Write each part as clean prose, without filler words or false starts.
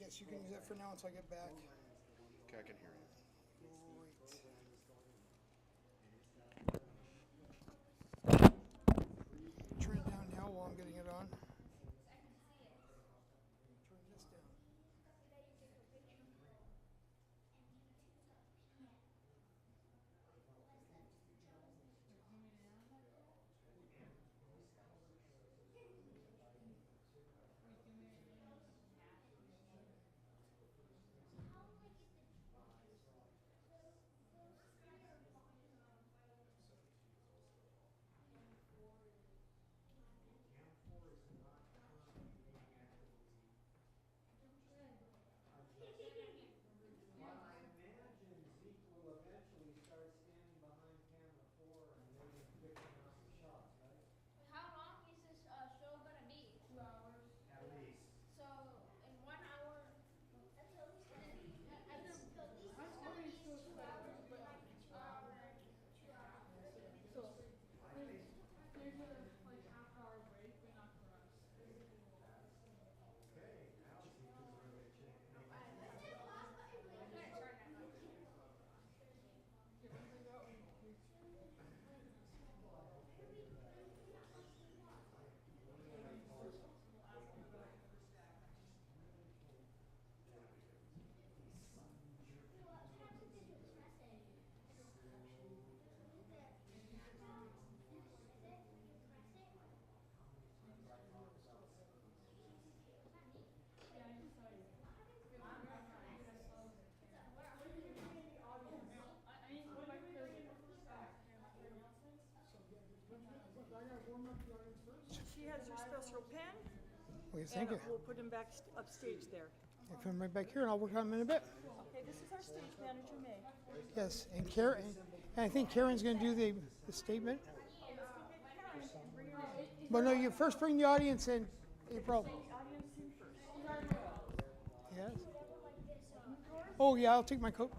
guess you can use that for now until I get back. Okay, I can hear you. Great. Turn it down now while I'm getting it on. Turn this down. How long is this show gonna be? 2 hours. At least. So in 1 hour. That's at least. It's gonna be 2 hours, but 2 hours. So there's a like half-hour break, but not for us. She has her special pen, What do you think? and we'll put him back upstage there. I'll come right back here and I'll work on them in a bit. Okay, this is our stage manager, May. Yes, and Karen, and I think Karen's going to do the statement. Let's go get Karen and bring her in. But no, you first bring the audience in, April. The audience in first. Yes. Oh, yeah, I'll take my coat.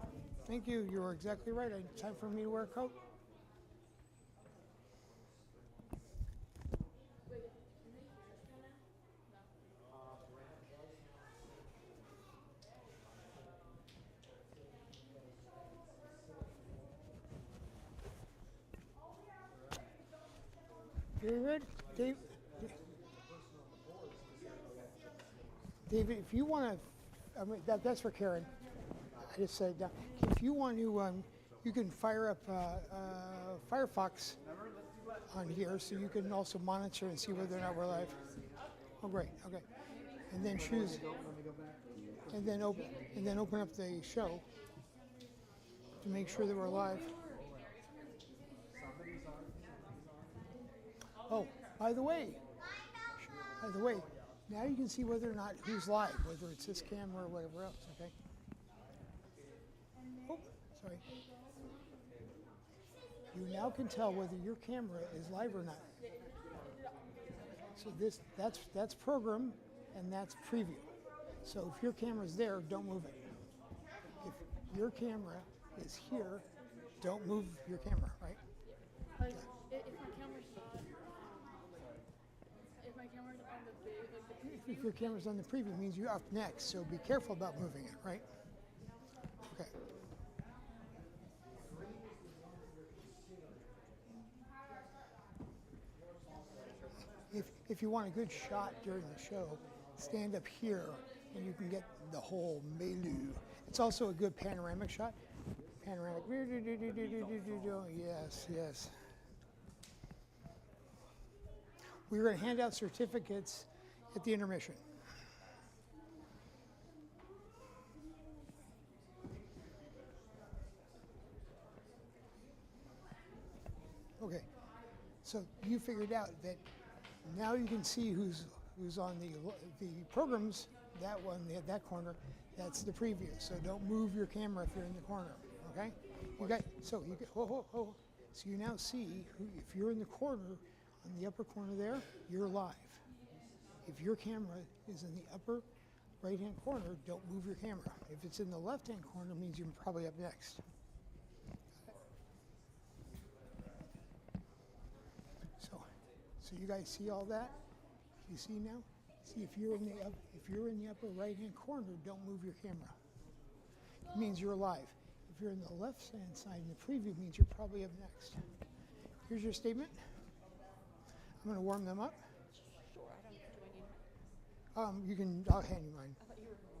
Thank you. You were exactly right. It's time for me to wear a coat. Very good. David, if you want to, I mean, that's for Karen. I just said, if you want to, you can fire up Firefox on here, so you can also monitor and see whether or not we're live. Oh, great. Okay, and then choose, and then open up the show to make sure that we're live. Oh, by the way, now you can see whether or not who's live, whether it's this camera or whatever else, okay? Oh, sorry. You now can tell whether your camera is live or not. So that's program and that's preview. So if your camera's there, don't move it. If your camera is here, don't move your camera, right? Like, if my camera's not, if my camera's on the big, like the preview. If your camera's on the preview, it means you're up next, so be careful about moving it, right? Okay. If you want a good shot during the show, stand up here and you can get the whole milieu. It's also a good panoramic shot. Panoramic. Yes, yes. We're going to hand out certificates at the intermission. Okay, so you figured out that now you can see who's on the programs. That one, that corner, that's the preview. So don't move your camera if you're in the corner. Okay, so you now see who, if you're in the corner, on the upper corner there, you're live. If your camera is in the upper right-hand corner, don't move your camera. If it's in the left-hand corner, it means you're probably up next. So you guys see all that? You see now? See, if you're in the upper right-hand corner, don't move your camera. It means you're live. If you're in the left-hand side in the preview, it means you're probably up next. Here's your statement. I'm going to warm them up. Sure, I don't, do I need I'll hand you mine. I thought you were going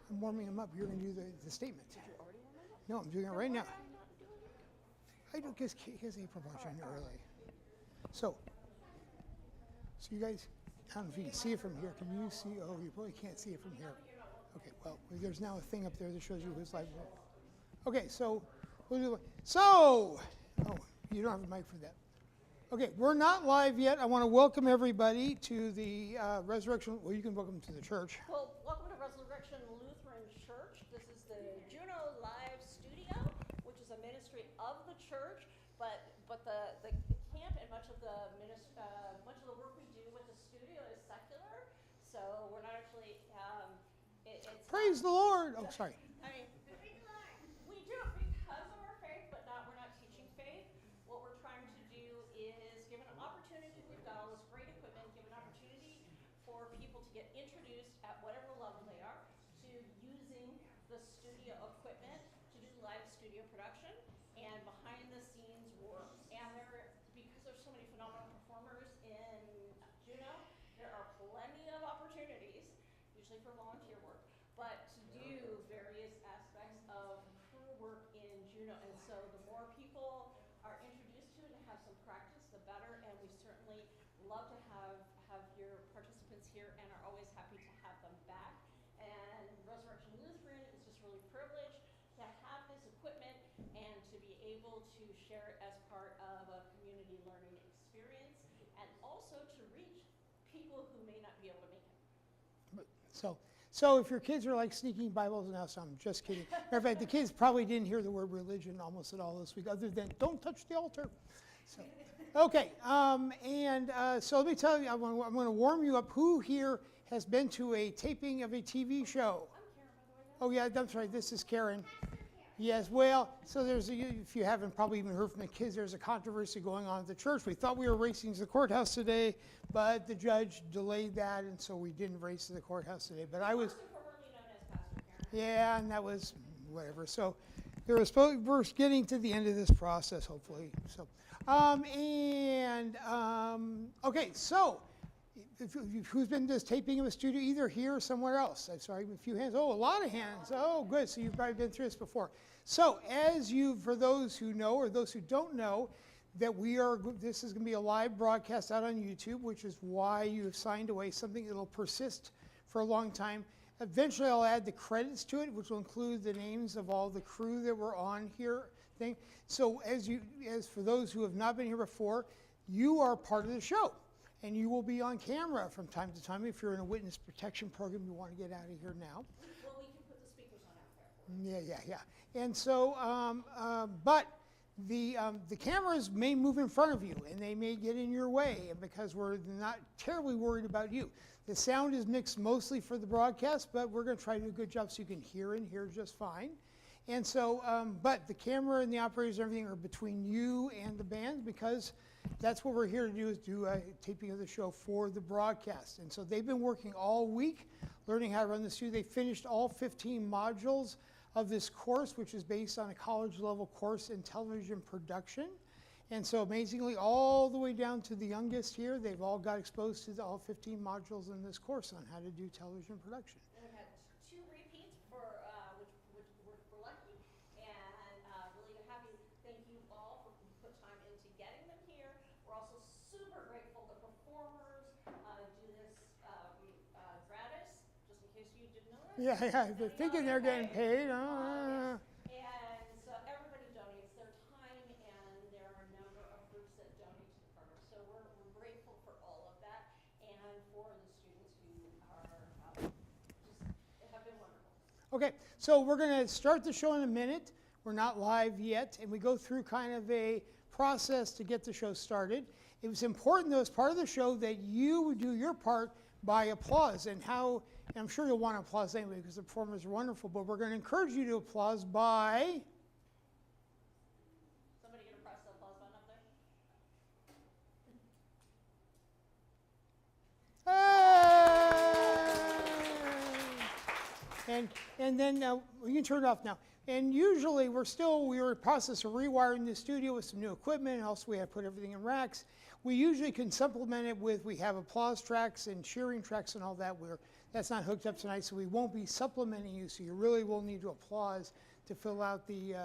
I'm warming them up. You're going to do the statement. to already warm it up? No, I'm doing it right now. Why am I not doing it? I don't guess because April brought you in early. So you guys, I don't know if you can see it from here. Can you see? Oh, you probably can't see it from here. Okay, well, there's now a thing up there that shows you who's live. Okay, so we'll do. Oh, you don't have a mic for that. Okay, we're not live yet. I want to welcome everybody to the Resurrection. Well, you can welcome to the church. Well, welcome to Resurrection Lutheran Church. This is the Juneau Live Studio, which is a ministry of the church, but the camp and much of the work we do with the studio is secular. So we're not actually. It's Praise the Lord. Oh, sorry. I mean, we do it because of our faith, but we're not teaching faith. What we're trying to do is give an opportunity. We've got all this great equipment. Give an opportunity for people to get introduced at whatever level they are to using the studio equipment to do live studio production and behind the scenes work. And because there's so many phenomenal performers in Juneau, there are plenty of opportunities, usually for volunteer work, but to do various aspects of crew work in Juneau. And so the more people are introduced to it and have some practice, the better. And we certainly love to have your participants here and are always happy to have them back. And Resurrection Lutheran is just really privileged to have this equipment and to be able to share it as part of a community learning experience and also to reach people who may not be able to make it. So if your kids are like sneaking Bibles and I'm just kidding. Matter of fact, the kids probably didn't hear the word religion almost at all this week, other than don't touch the altar. So, okay, so let me tell you, I'm going to warm you up. Who here has been to a taping of a TV show? I'm Karen, by the way. Oh yeah, that's right. This is Karen. Yes, well, so if you haven't probably even heard from the kids, there's a controversy going on at the church. We thought we were racing to the courthouse today, but the judge delayed that, and so we didn't race to the courthouse today. But I was, Formerly known as Pastor Karen. yeah, and that was whatever. So we're getting to the end of this process, hopefully. So, okay, so who's been to this taping of a studio, either here or somewhere else? I'm sorry, a few hands. Oh, a lot of hands. Oh, good. So you've probably been through this before. So for those who know or those who don't know, that this is going to be a live broadcast out on YouTube, which is why you have signed away something that will persist for a long time. Eventually, I'll add the credits to it, which will include the names of all the crew that were on here. So as for those who have not been here before, you are part of the show. And you will be on camera from time to time. If you're in a witness protection program, you want to get out of here now. Well, we can put the speakers on out there. Yeah. And so, but the cameras may move in front of you, and they may get in your way, because we're not terribly worried about you. The sound is mixed mostly for the broadcast, but we're going to try to do a good job so you can hear and hear just fine. And so, but the camera and the operators and everything are between you and the band, because that's what we're here to do, is do a taping of the show for the broadcast. And so they've been working all week learning how to run the studio. They finished all 15 modules of this course, which is based on a college level course in television production. And so amazingly, all the way down to the youngest here, they've all got exposed to all 15 modules in this course on how to do television production. And we've had 2 repeats for which we're lucky and really happy. Thank you all for put time into getting them here. We're also super grateful the performers do this gratis, just in case you didn't know that. Yeah, they're thinking they're getting paid. And so everybody donates their time, and there are a number of groups that donate to the program. So we're grateful for all of that, and for the students who are just have been wonderful. Okay, so we're going to start the show in a minute. We're not live yet, and we go through kind of a process to get the show started. It was important, though, as part of the show, that you would do your part by applause. And I'm sure you'll want to applause anyway, because the performers are wonderful, but we're going to encourage you to applause by... Somebody gonna press the applause button up there? Hey! And then you can turn it off now. And usually we were in the process of rewiring the studio with some new equipment, and also we had to put everything in racks. We usually can supplement it with, we have applause tracks and cheering tracks and all that. That's not hooked up tonight, so we won't be supplementing you, so you really will need to applause to fill the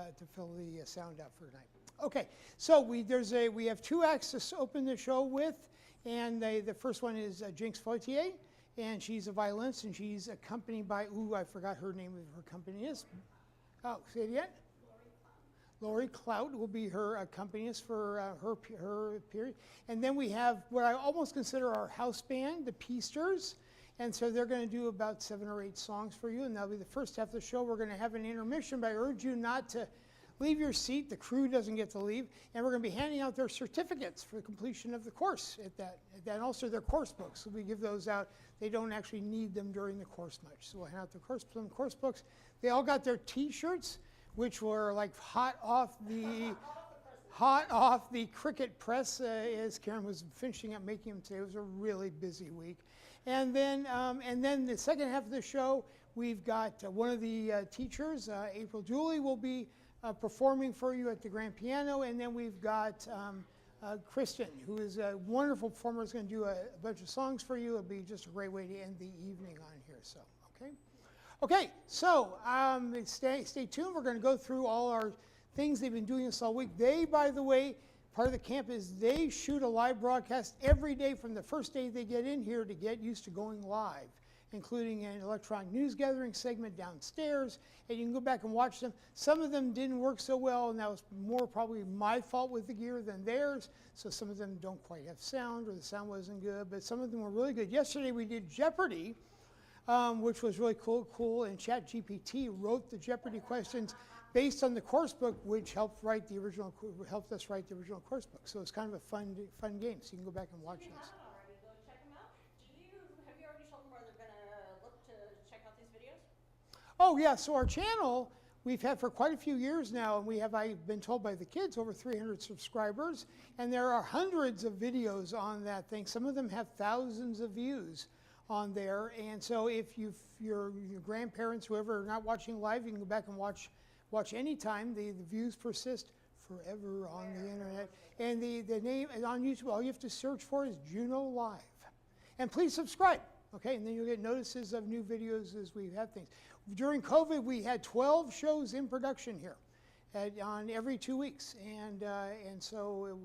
sound out for tonight. Okay, so we have 2 acts to open the show with, and the first one is Jinx Fautier, and she's a violinist, and she's accompanied by, I forgot her name of her company is. Oh, say it again? Lori Clout will be her accompanist for her period. And then we have what I almost consider our house band, the Peasters. And so they're going to do about 7 or 8 songs for you, and that'll be the first half of the show. We're going to have an intermission, but I urge you not to leave your seat. The crew doesn't get to leave. And we're going to be handing out their certificates for the completion of the course at that, and also their course books. So we give those out. They don't actually need them during the course much. So we'll hand out their course books. They all got their T-shirts, which were like hot off the Cricut press as Karen was finishing up making them today. It was a really busy week. And then the second half of the show, we've got one of the teachers, April Dooley, will be performing for you at the grand piano. And then we've got Kristen, who is a wonderful performer, is going to do a bunch of songs for you. It'll be just a great way to end the evening on here. So, okay. Okay, so stay tuned. We're going to go through all our things they've been doing this all week. They, by the way, part of the camp is they shoot a live broadcast every day from the first day they get in here to get used to going live, including an electronic news gathering segment downstairs, and you can go back and watch them. Some of them didn't work so well, and that was more probably my fault with the gear than theirs, so some of them don't quite have sound, or the sound wasn't good, but some of them were really good. Yesterday we did Jeopardy! Which was really cool, and ChatGPT wrote the Jeopardy questions based on the course book, which helped us write the original course book. So it's kind of a fun game. So you can go back and watch this. If you haven't already, go check them out. Have you already told them where they're going to look to check out these videos? Oh yeah, so our channel we've had for quite a few years now, and I've been told by the kids, over 300 subscribers, and there are hundreds of videos on that thing. Some of them have thousands of views on there, and so if your grandparents, whoever are not watching live, you can go back and watch anytime. The views persist forever on the internet. And the name on YouTube, all you have to search for is Juneau Live. And please subscribe, okay? And then you'll get notices of new videos as we have things. During COVID, we had 12 shows in production here on every 2 weeks. And so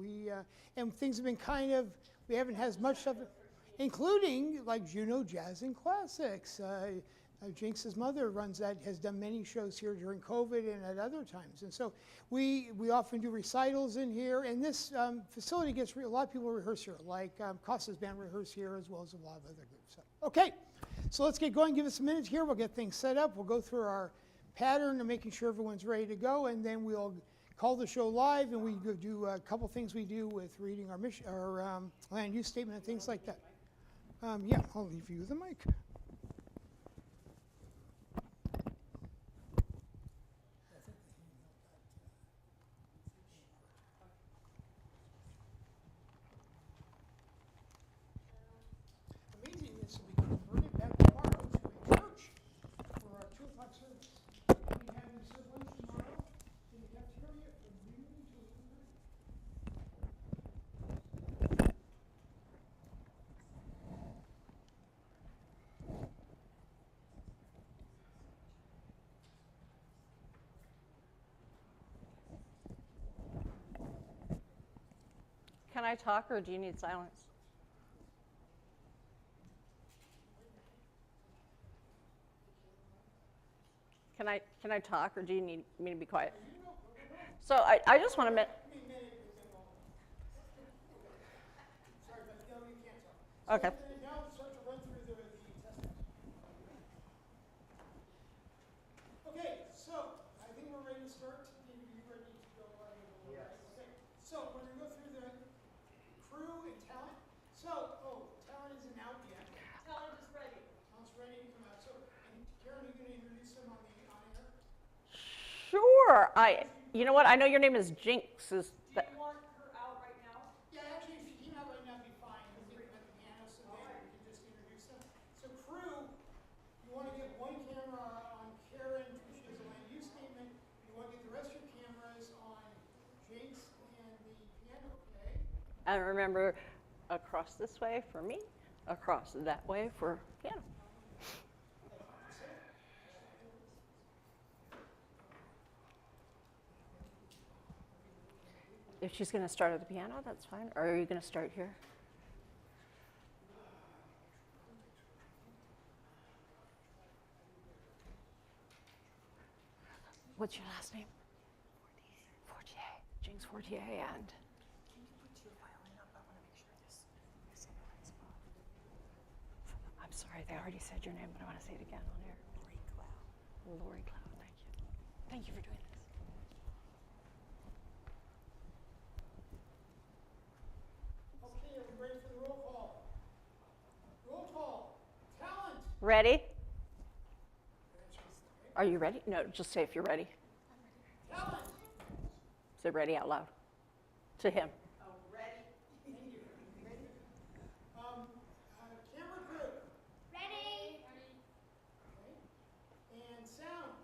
and things have been we haven't had as much stuff, including like Juneau Jazz and Classics. Jinx's mother has done many shows here during COVID and at other times. And so we often do recitals in here. And this facility gets a lot of people rehearse here, like Costa's band rehearse here, as well as a lot of other groups. So, okay, so let's get going. Give us a minute here. We'll get things set up. We'll go through our pattern and making sure everyone's ready to go. And then we'll call the show live, and we do a couple things we do with reading our land use statement and things like that. Yeah, I'll leave you the mic. Amazing, this will be converted back tomorrow to a church for our 2 o'clock service. We have them serve lunch tomorrow in the cafeteria from noon to 11:30. Can I talk, or do you need silence? Can I talk, or do you need me to be quiet? So I just want to Okay. Now start to run through the testings. Okay, so I think we're ready to start. You ready to go? Yes. Okay, so we're going to go through the crew and talent. So, talent isn't out yet. Talent is ready. Talent's ready to come out. So, and Karen, are you going to introduce them on air? Sure. You know what? I know your name is Jinx. Do you want her out right now? Yeah, actually, if she came out right now, it'd be fine. We'll get her at the piano, so then we can just introduce them. So, crew, you want to get one camera on And remember, across this way for me, across that way for piano. If she's going to start at the piano, that's fine. Or are you going to start here? What's your last name? Fortier. Jinx Fortier and... I'm sorry, they already said your name, but I want to say it again on here. Lori Cloud, thank you. Thank you for doing this. Okay, are we ready for the roll call? Roll call. Talent. Ready? Are you ready? No, just say if you're ready. Talent. Say ready out loud. To him. Oh, ready. Thank you. Ready? Camera crew. Ready? Okay. And sound.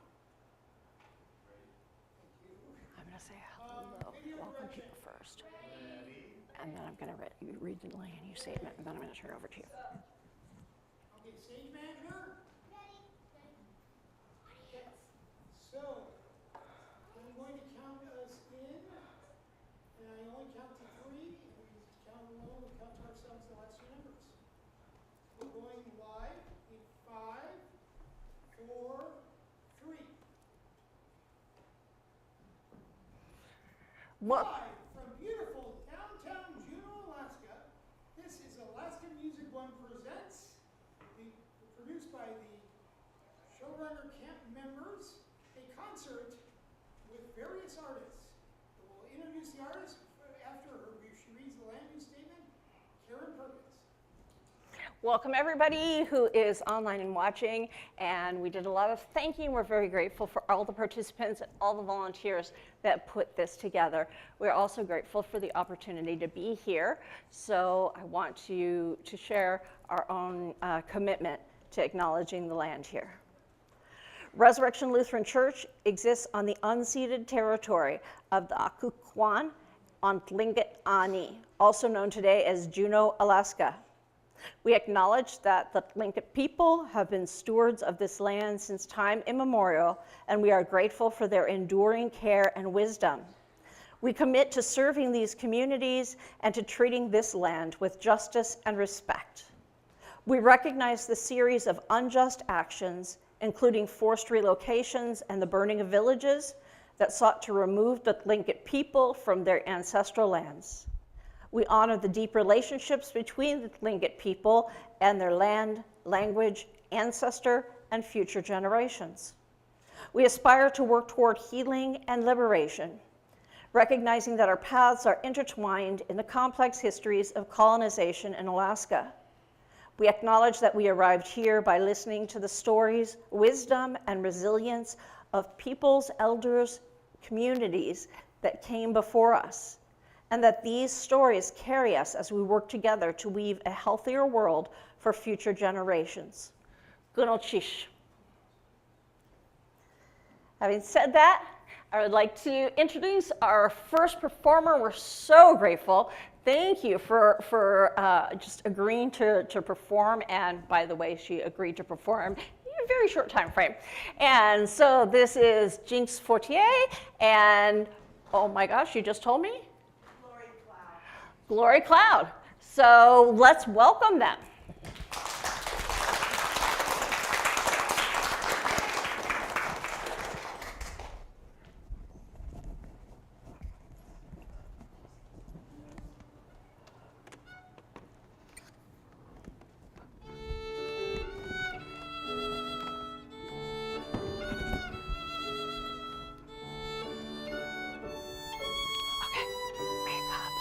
Ready. Thank you. I'm going to say hello. Video Welcome direction. people first. And then I'm going to read the line and you say it, and then I'm going to turn it over to you. Okay, stage manager. Ready? Okay. So, I'm going to count us in, and I only count to 3. If we count alone, we count to ourselves the last 2 numbers. We're going live in 5, 4, 3. What? Live from beautiful downtown Juneau, Alaska. This is Alaska Music One Presents, produced by the Showrunner Camp members, a concert with various artists. We'll introduce the artist after her. She reads the land use statement. Karen Perkins. Welcome everybody who is online and watching, and we did a lot of thanking. We're very grateful for all the participants and all the volunteers that put this together. We're also grateful for the opportunity to be here, so I want to share our own commitment to acknowledging the land here. Resurrection Lutheran Church exists on the unceded territory of the Kwáan on Tlingit Ani, also known today as Juneau, Alaska. We acknowledge that the Tlingit people have been stewards of this land since time immemorial, and we are grateful for their enduring care and wisdom. We commit to serving these communities and to treating this land with justice and respect. We recognize the series of unjust actions, including forced relocations and the burning of villages, that sought to remove the Tlingit people from their ancestral lands. We honor the deep relationships between the Tlingit people and their land, language, ancestor, and future generations. We aspire to work toward healing and liberation, recognizing that our paths are intertwined in the complex histories of colonization in Alaska. We acknowledge that we arrived here by listening to the stories, wisdom, and resilience of peoples, elders, communities that came before us, and that these stories carry us as we work together to weave a healthier world for future generations. Gunalchéesh. Having said that, I would like to introduce our first performer. We're so grateful. Thank you for just agreeing to perform, and by the way, she agreed to perform in a very short time frame. And so this is Jinx Fortier, and oh my gosh, you just told me? Glory Cloud. So let's welcome them. Okay, makeup.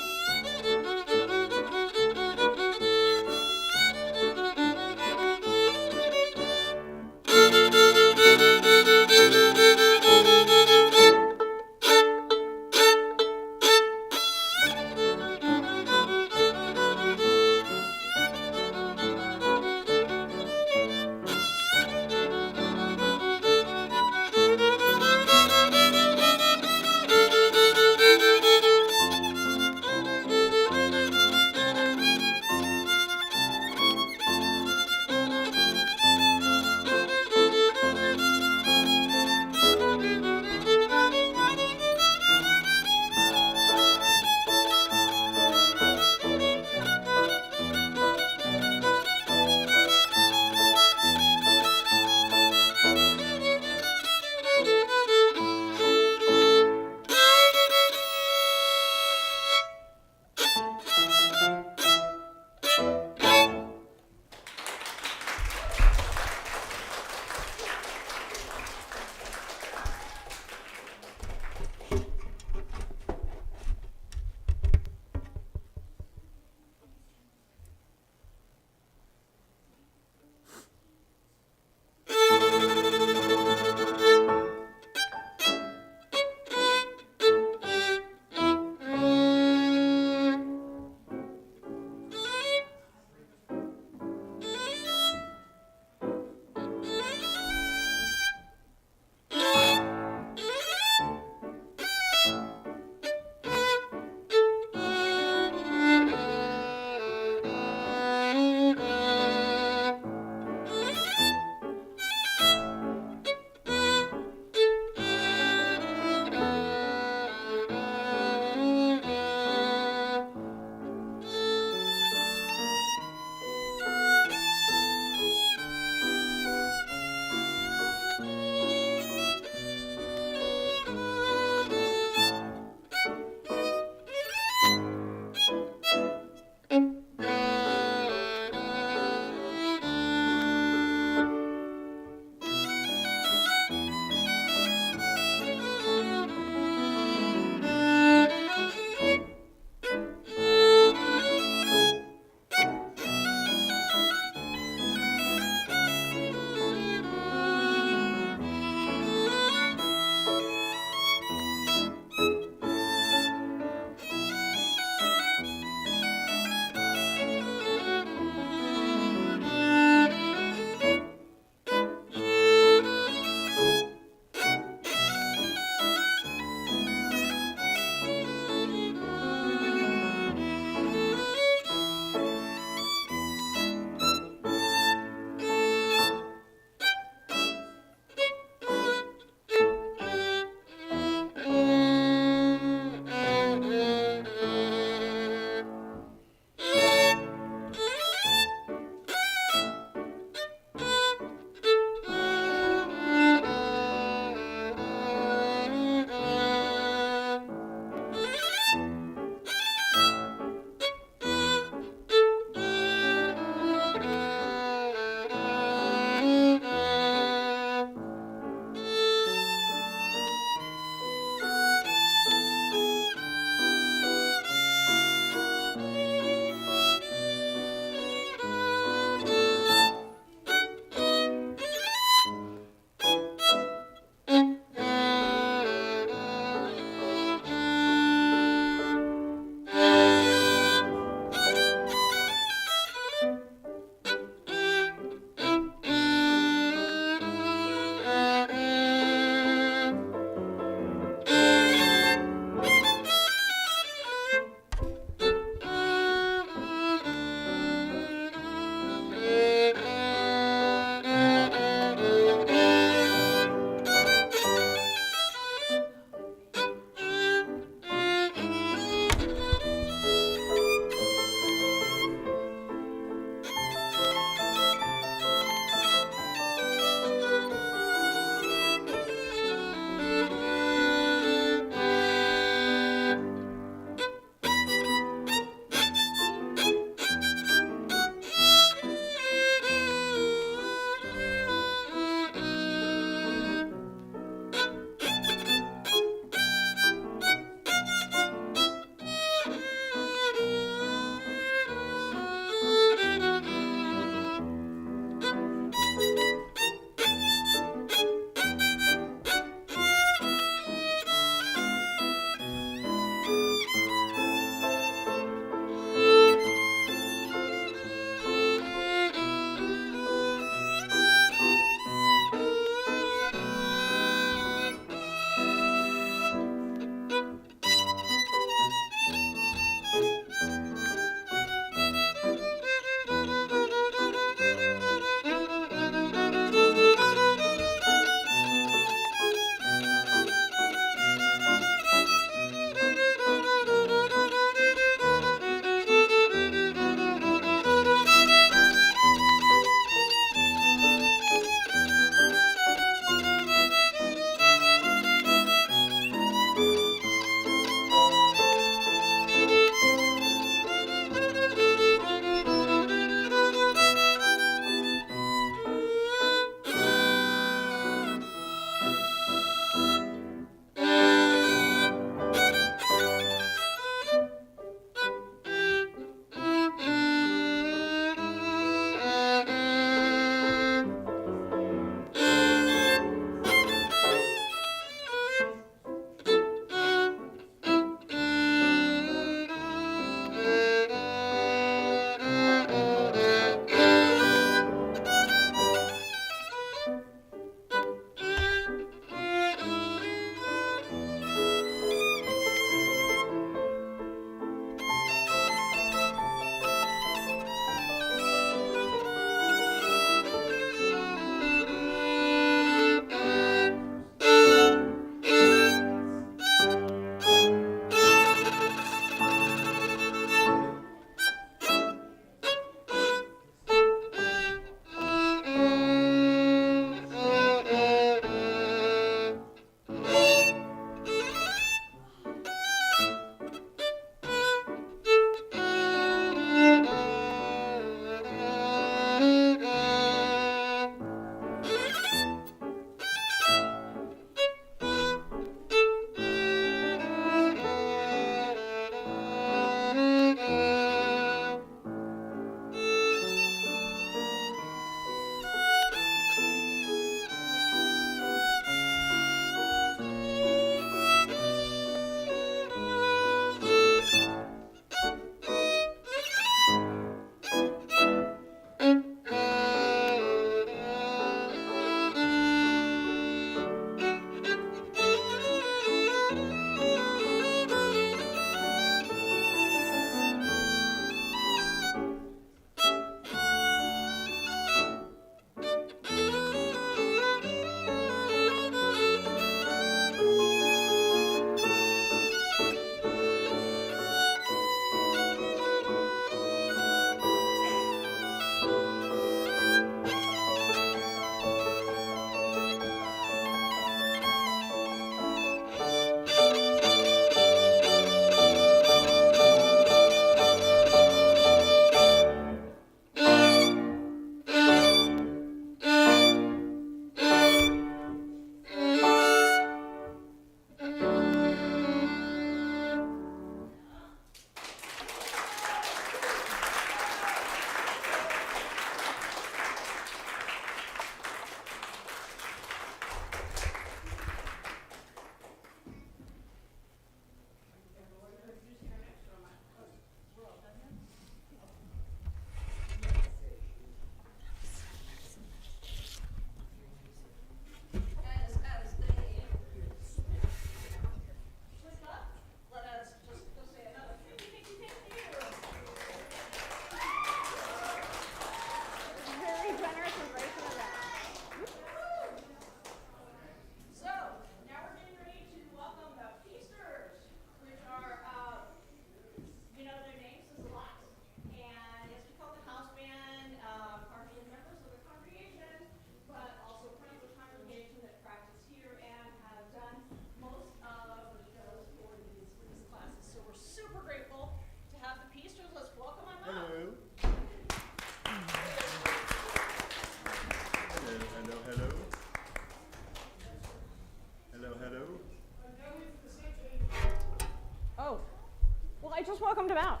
just welcomed him out.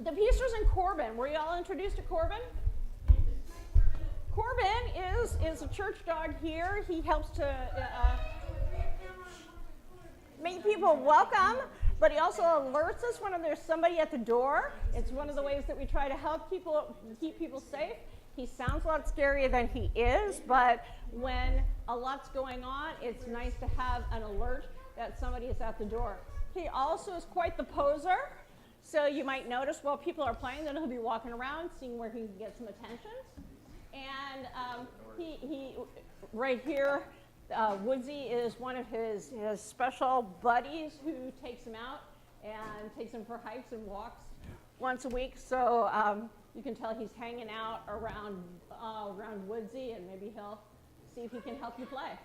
The Peasters and Corbin. Were you all introduced to Corbin? Corbin is a church dog here. He helps to make people welcome, but he also alerts us when there's somebody at the door. It's one of the ways that we try to help people, keep people safe. He sounds a lot scarier than he is, but when a lot's going on, it's nice to have an alert that somebody is at the door. He also is quite the poser. So you might notice while people are playing that he'll be walking around, seeing where he can get some attention. And he right here, Woodsy is one of his special buddies who takes him out and takes him for hikes and walks once a week. So you can tell he's hanging out around Woodsy, and maybe he'll see if he can help you play.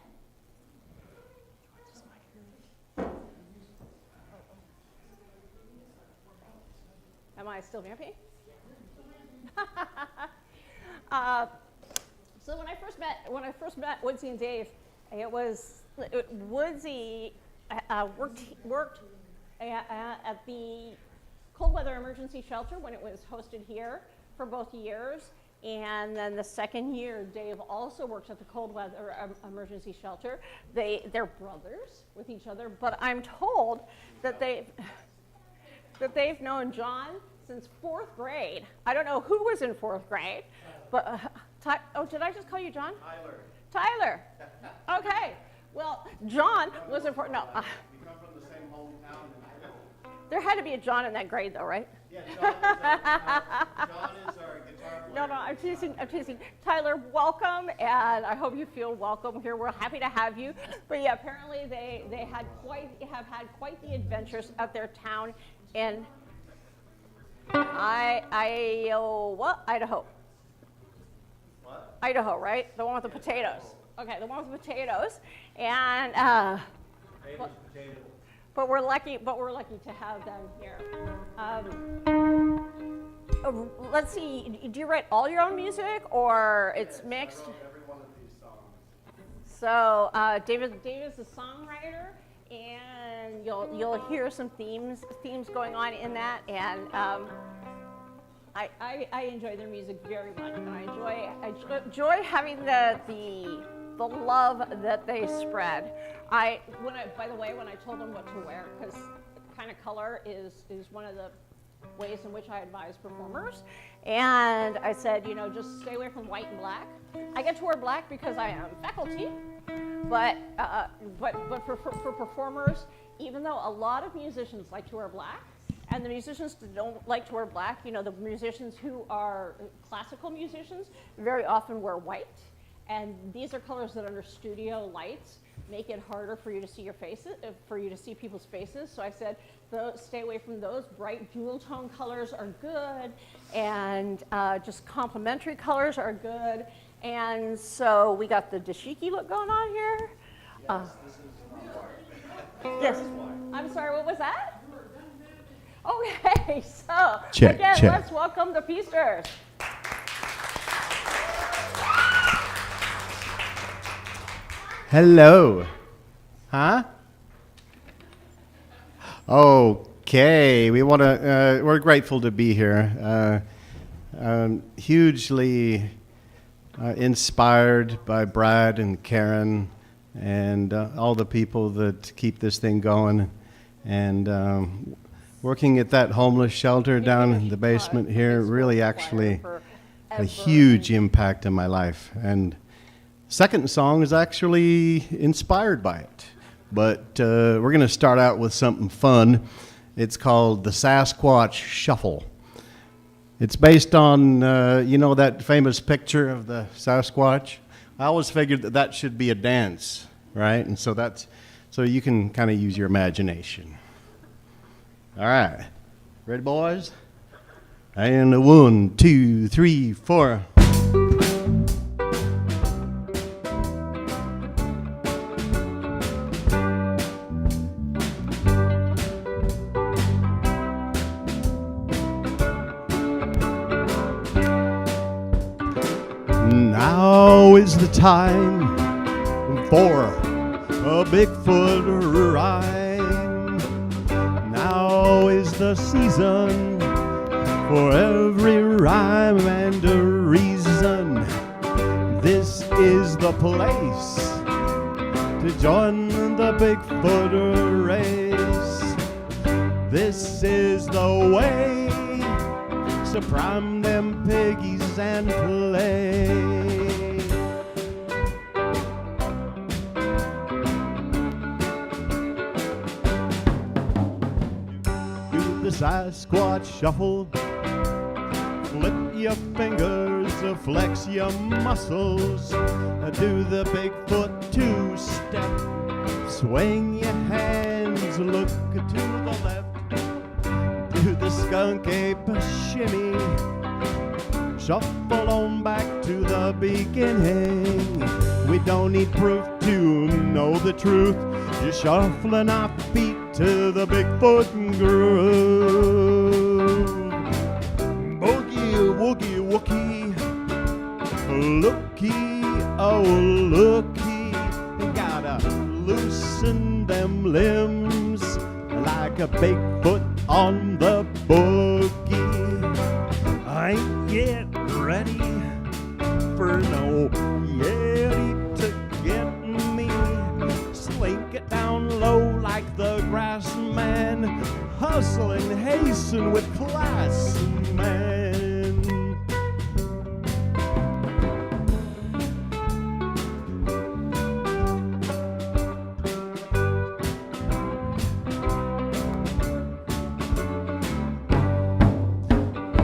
Am I still vamping? So when I first met Woodsy and Dave, Woodsy worked at the cold weather emergency shelter when it was hosted here for both years, and then the second year, Dave also worked at the cold weather emergency shelter. They're brothers with each other, but I'm told that they've known John since 4th grade. I don't know who was in 4th grade, but did I just call you John? Tyler. Okay. Well, John was in 4th. No. You come from the same hometown. There had to be a John in that grade, though, right? Yeah, John is our guitar player. No, I'm teasing. Tyler, welcome, and I hope you feel welcome here. We're happy to have you. But yeah, apparently they have had quite the adventures at their town in Idaho. What? Idaho, right? The one with the potatoes. Okay, the one with the potatoes, and but we're lucky to have them here. Let's see. Do you write all your own music, or it's mixed? I wrote every one of these songs. So David is a songwriter, and you'll hear some themes going on in that, and I enjoy their music very much, and I enjoy having the love that they spread. By the way, when I told them what to wear, because kind of color is one of the ways in which I advise performers, and I said, just stay away from white and black. I get to wear black because I am faculty, but for performers, even though a lot of musicians like to wear black, and the musicians that don't like to wear black, the musicians who are classical musicians very often wear white, and these are colors that under studio lights make it harder for you to see your faces, for you to see people's faces. So I said, stay away from those. Bright jewel tone colors are good, and just complementary colors are good. And so we got the dashiki look going on here. Yes, this is my Yes. I'm sorry, what was that? Okay, so Check. Let's welcome the Feasters. Hello. Huh? Okay. We're grateful to be here. Hugely inspired by Brad and Karen and all the people that keep this thing going. And working at that homeless shelter down in the basement here really actually had a huge impact on my life. And second song is actually inspired by it. But we're going to start out with something fun. It's called the Sasquatch Shuffle. It's based on, that famous picture of the Sasquatch. I always figured that should be a dance, right? And so you can kind of use your imagination. All right. Ready, boys? And 1, 2, 3, 4. Now is the time for a Bigfoot rhyme. Now is the season for every rhyme and a reason. This is the place to join the Bigfoot race. This is the way, so prime them piggies and play. Do the Sasquatch shuffle, flip your fingers, flex your muscles, do the Bigfoot two-step, swing your hands, look to the left, do the skunk ape shimmy, shuffle on back to the beginning. We don't need proof to know the truth, just shuffling our feet to the Bigfoot groove. Boogie woogie woogie, looky, oh looky, gotta loosen them limbs like a Bigfoot on the boogie. I ain't yet ready for no Yeti to get me. Slink it down low like the grass man, hustle and hasten with class, man.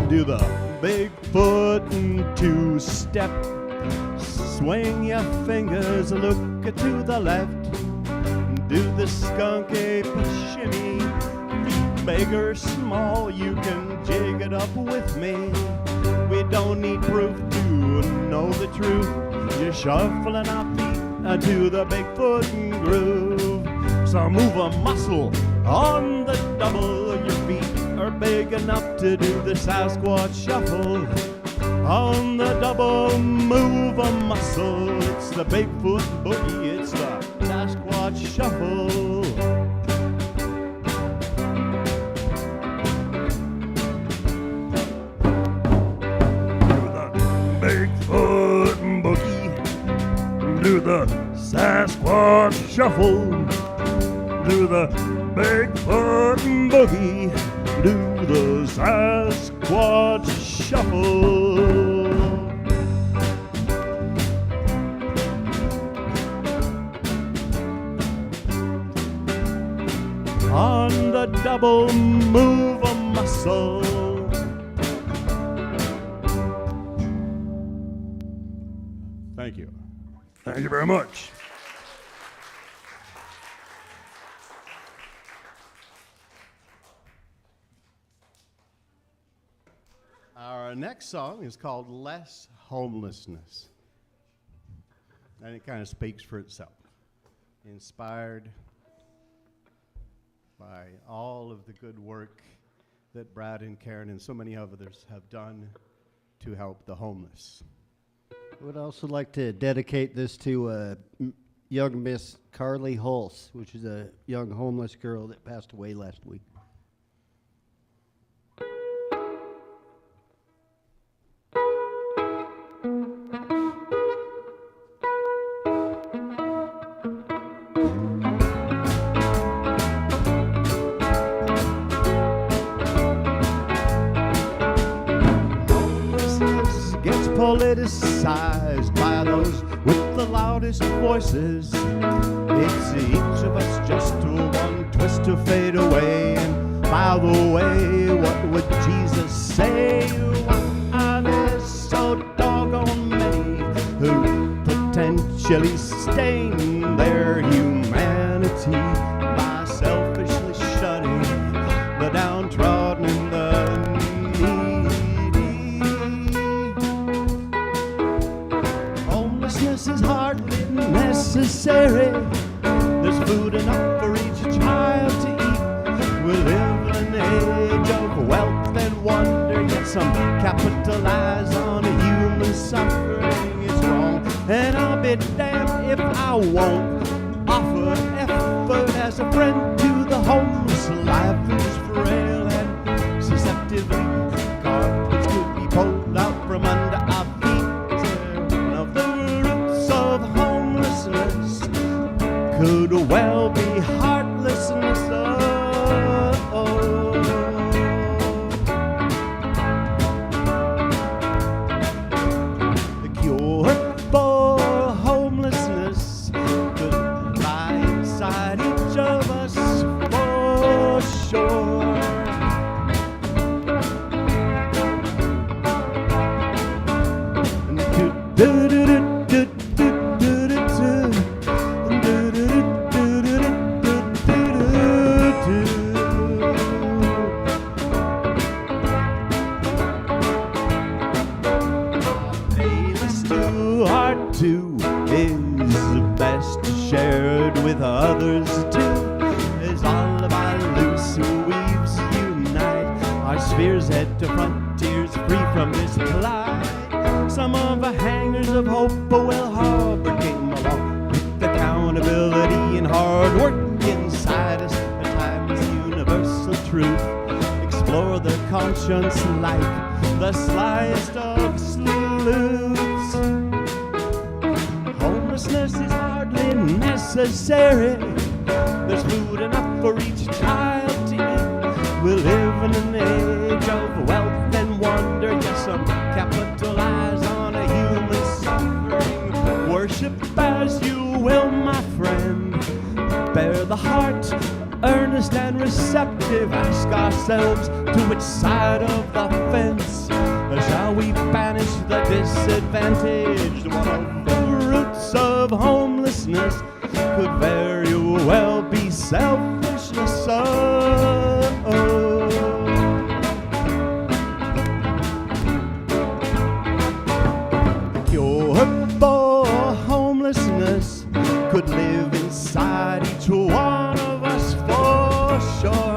Do the Bigfoot two-step, swing your fingers, look to the left, do the skunk ape shimmy, big or small, you can jig it up with me. We don't need proof to know the truth, you're shuffling our feet to the Bigfoot groove. So move a muscle on the double, your feet are big enough to do the Sasquatch shuffle. On the double, move a muscle, it's the Bigfoot boogie, it's the Sasquatch shuffle. Do the Bigfoot boogie, do the Sasquatch shuffle, do the Bigfoot boogie, do the Sasquatch shuffle. On the double, move a muscle. Thank you. Thank you very much. Our next song is called Less Homelessness. And it kind of speaks for itself. Inspired by all of the good work that Brad and Karen and so many others have done to help the homeless. I would also like to dedicate this to young Miss Carly Hulse, which is a young homeless girl that passed away last week. Politicized by those with the loudest voices. It's each of us just one twist to fade away. And by the way, what would Jesus say? Why there's so doggone many who potentially stain their humanity by selfishly shunning the downtrodden and the is hardly necessary. There's food enough for each child to eat. We live in an age of wealth and wonder, yet some capitalize on human suffering. It's wrong, and I'll be damned if I won't offer effort as a friend to the homeless. Life is frail and susceptible. Carpets could be pulled out from under our feet. One of the roots of homelessness could well be heartlessness. The cure for homelessness could lie inside each of us for sure. Playlist too hard to is best shared with others too. As all of our loose weaves unite, our spheres head to frontiers free from this plight. Some of the hangers of hope will harbor came along with accountability and hard work inside us. A timeless universal truth. Explore the conscience like the slyest of sleuths. Homelessness is hardly necessary. There's food enough for each child to eat. We live in an age of wealth and wonder. Yes, some capitalize on a human suffering. Worship as you will, my friend. Bear the heart, earnest and receptive. Ask ourselves, to which side of the fence shall we banish the disadvantaged? One of the roots of homelessness could very well be selfishness. The cure for homelessness could live inside each one of us for sure.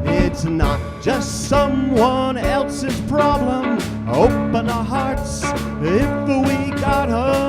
It's not just someone else's problem. Open our hearts if we got 'em.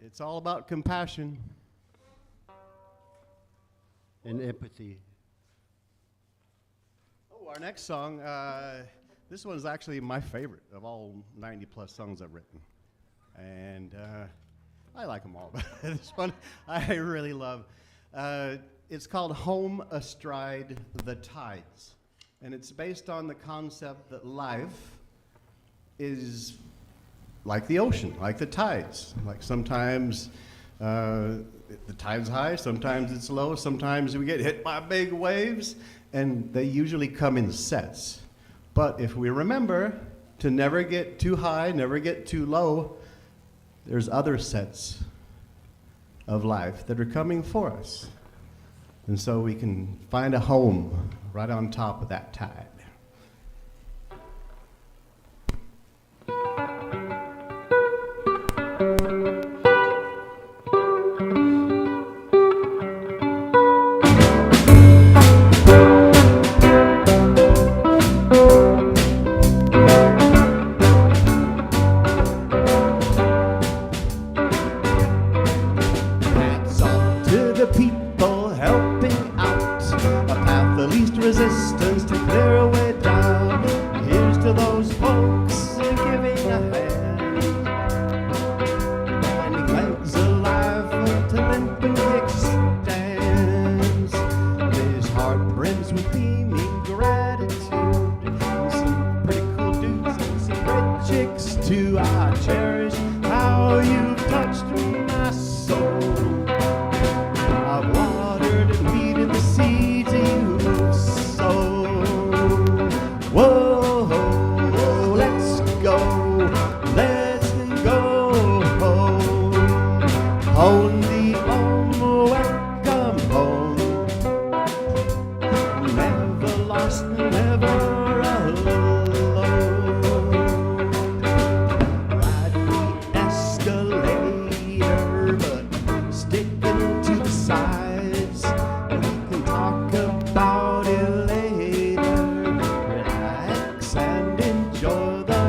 It's all about compassion. And empathy. Oh, our next song, this one's actually my favorite of all 90 plus songs I've written. And I like them all, but this one I really love. It's called Home Astride the Tides. And it's based on the concept that life is like the ocean, like the tides. Like sometimes the tide's high, sometimes it's low, sometimes we get hit by big waves, and they usually come in sets. But if we remember to never get too high, never get too low, there's other sets of life that are coming for us. And so we can find a home right on top of that tide. sides. We can talk about it later. Relax and enjoy the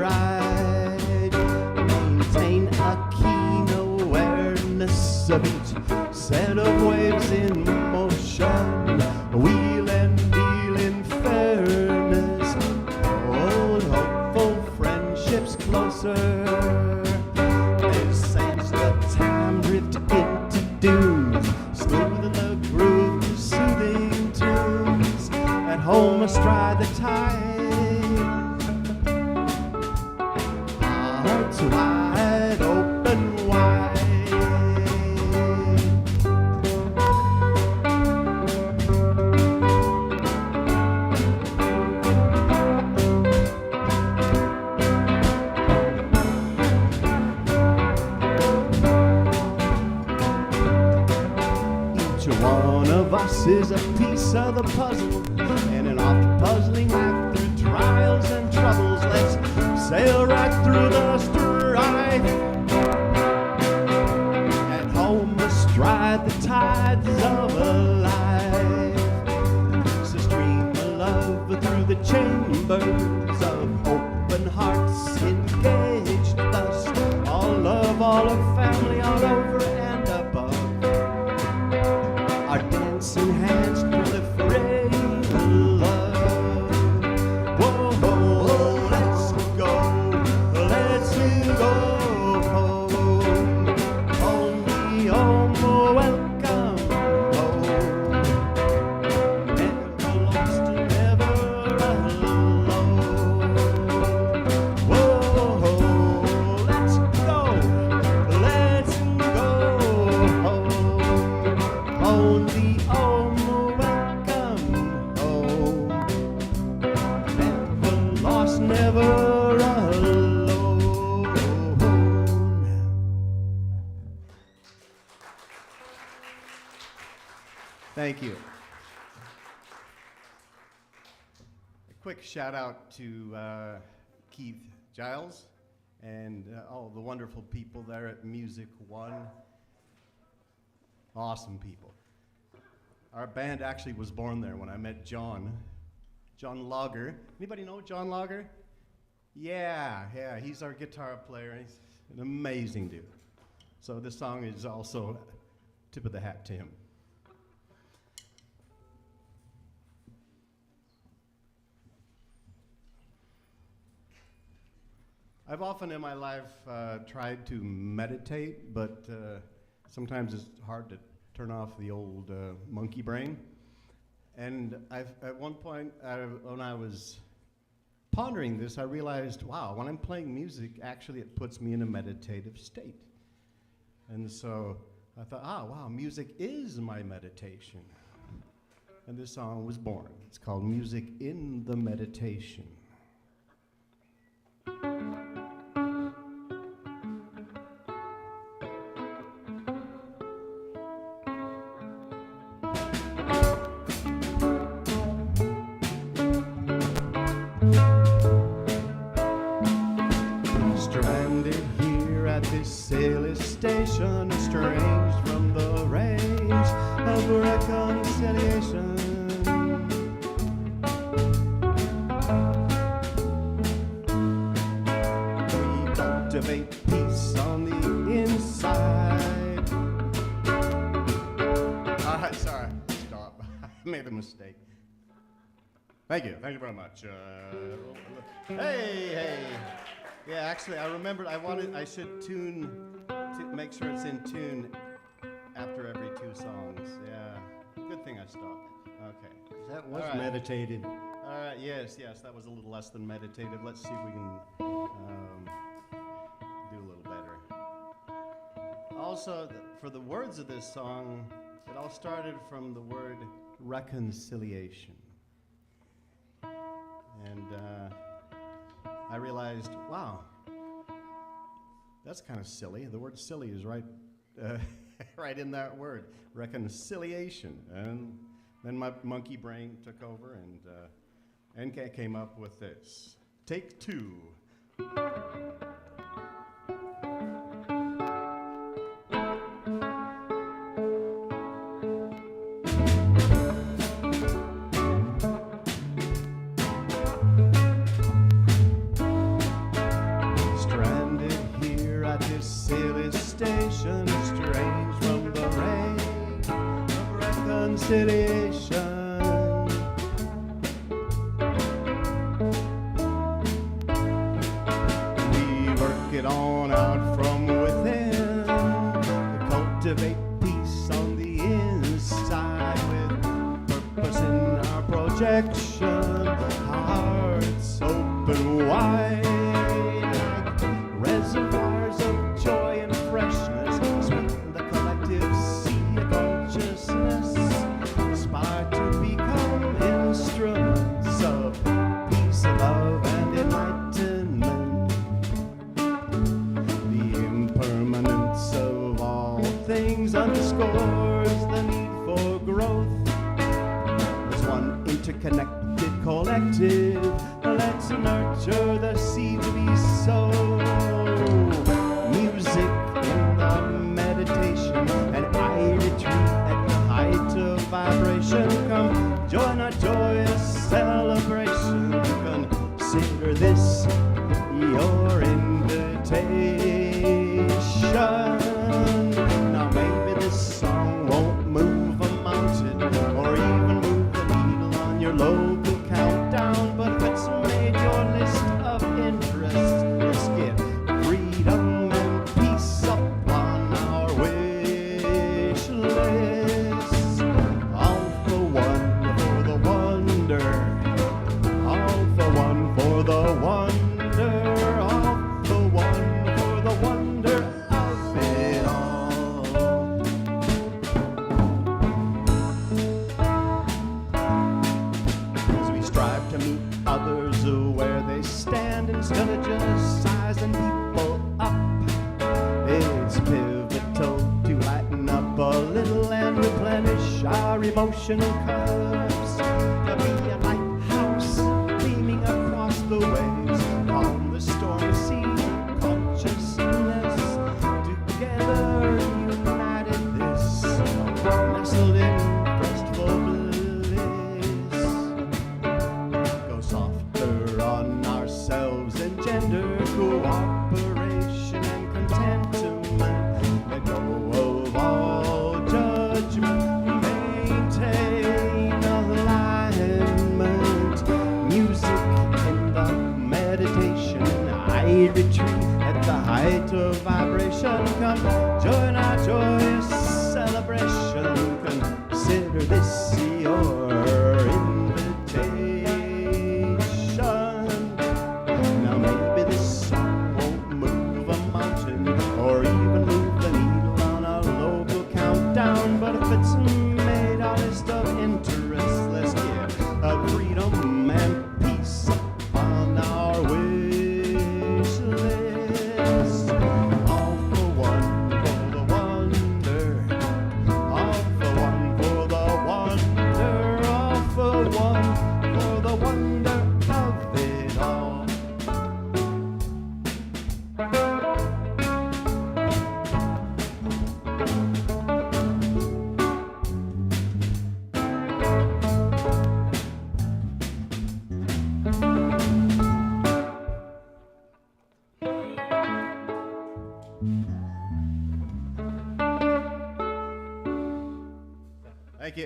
ride. Maintain a keen awareness of each set of waves in motion. Wheel and deal in fairness. Hold hopeful friendships closer. Sense the time drift into dunes, smoothing the groove to soothing tunes. At home astride the tide, hearts wide open wide. One of us is a piece of the puzzle, and an oft-puzzling life through trials and troubles. Let's sail right through the strife. At home astride the tides of a life. It's a stream of love through the chambers of open hearts engaged thus. All love, all of family, all over and above. Our dancing hands proliferate love. Whoa, whoa, let's go home. Only home, welcome home. Never lost, never alone. Whoa, let's go home. Only home, welcome home. Never lost, never alone. Thank you. A quick shout out to Keith Giles and all the wonderful people there at Music One. Awesome people. Our band actually was born there when I met John Lager. Anybody know John Lager? Yeah, he's our guitar player. He's an amazing dude. So this song is also tip of the hat to him. I've often in my life tried to meditate, but sometimes it's hard to turn off the old monkey brain. And at one point, when I was pondering this, I realized, wow, when I'm playing music, actually it puts me in a meditative state. And so I thought, wow, music is my meditation. And this song was born. It's called Music in the Meditation. Stranded here at this sailor station, estranged from the range of reconciliation. We cultivate peace on the inside. All right, sorry, stop. I made a mistake. Thank you very much. Hey. Yeah, actually, I remembered I should make sure it's in tune after every 2 songs. Yeah, good thing I stopped. Okay. That was All right. meditated. All right, yes, that was a little less than meditative. Let's see if we can do a little better. Also, for the words of this song, it all started from the word reconciliation. And I realized, wow, that's kind of silly. The word silly is right right in that word, reconciliation. And then my monkey brain took over and came up with this. Take 2. reconciliation. We work it on out from within, cultivate peace on the inside with purpose in our projection, hearts open wide like reservoirs of joy and freshness, sweet the collective sea of consciousness, aspire to become instruments of peace, love, and enlightenment. The impermanence of all things underscores the need for growth. As one interconnected collective, let's nurture the seed to be sown. Music in the meditation, and I retreat at the height of vibration. Come join our joyous celebration. Consider this your invitation. Now maybe this song won't move a mountain or even move the needle on your local countdown, but if it's made your list of interests, let's get freedom and peace upon our wish list. All for one for the wonder, all for one for the wonder, all for one for the wonder of it all. As we strive to meet others where they stand instead of just sizing people up, it's pivotal to lighten up a little and replenish our emotional cups. To be a lighthouse beaming across the waves on the stormy sea of consciousness. Together united this, nestled in restful bliss. Go softer on ourselves, engender cooperation and contentment. Let go of all judgment, maintain alignment. Music in the meditation, I retreat at the height of vibration. Come join our joyous celebration. Consider this your invitation. Now maybe this song won't move a mountain or even move the needle on a local countdown, but if it's made our list of interests, let's get a freedom and peace upon our wish list. All for one for the wonder, all for one for the wonder, all for one for the wonder of it all.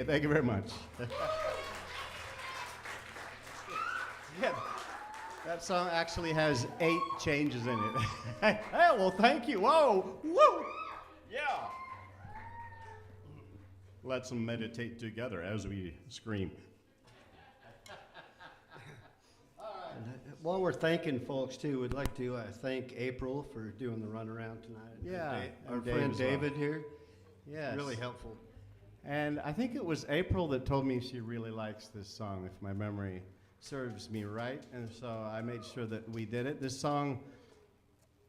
Thank you very much. Yeah, that song actually has 8 changes in it. Hey, well, thank you. Whoa, woo, yeah. Let's meditate together as we scream. While we're thanking folks too, we'd like to thank April for doing the runaround tonight. Yeah, Our and Dave friend as well. David here. Yes. Really helpful. And I think it was April that told me she really likes this song, if my memory serves me right. And so I made sure that we did it. This song,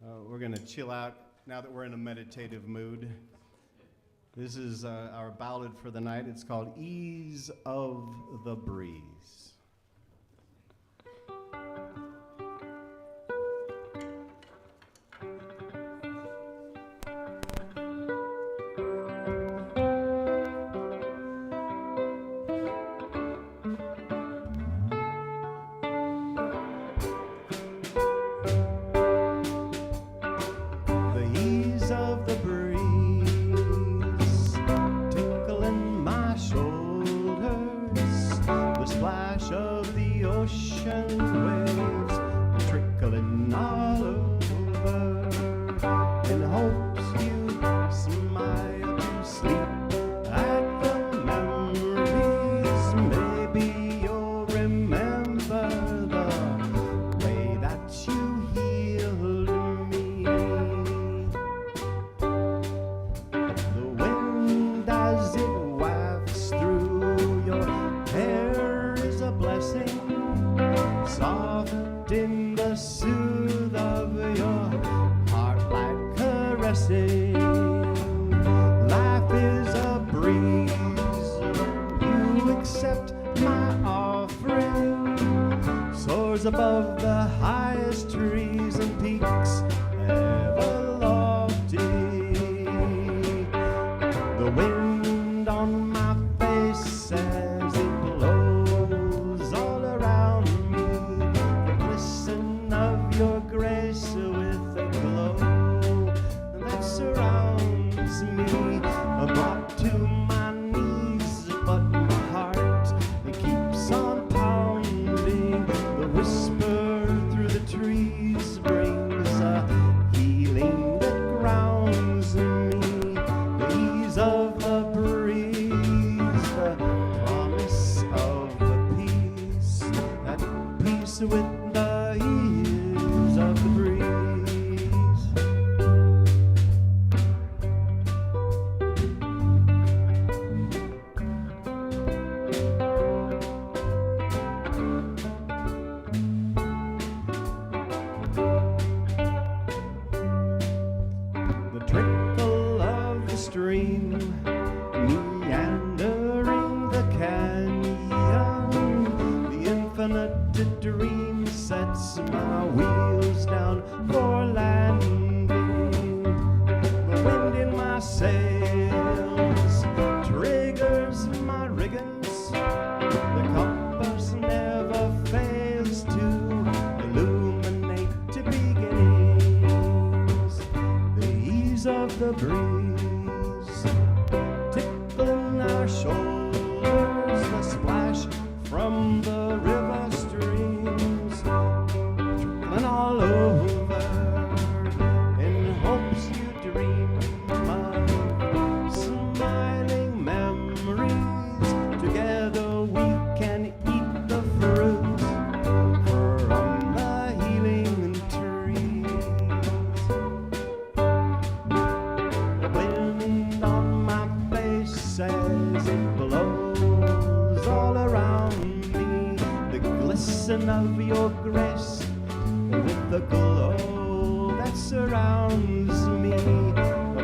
we're going to chill out now that we're in a meditative mood. This is our ballad for the night. It's called Ease of the Breeze. Of the breeze tickling my shoulder. above the highest trees and peaks ever lofty. The wind on my face as it blows all around me, the glisten of your grace with a glow that surrounds me. Brought to my knees, but my heart it keeps on pounding. The whisper through the trees brings a healing that grounds me. The ease of the breeze, the promise of the peace, that peace with the ease of the breeze. The trickle of the stream meandering the canyon, the infinite dream sets my wheels down for landing. The wind in my sails triggers my riggins. The compass never fails to illuminate to beginnings. The ease of the breeze tickling our shoulders, the splash from the river streams trickling all over in hopes you dream of smiling memories. Together we can eat the fruit from the healing trees. The wind on my face as it blows all around me, the glisten of your grace with the glow that surrounds me.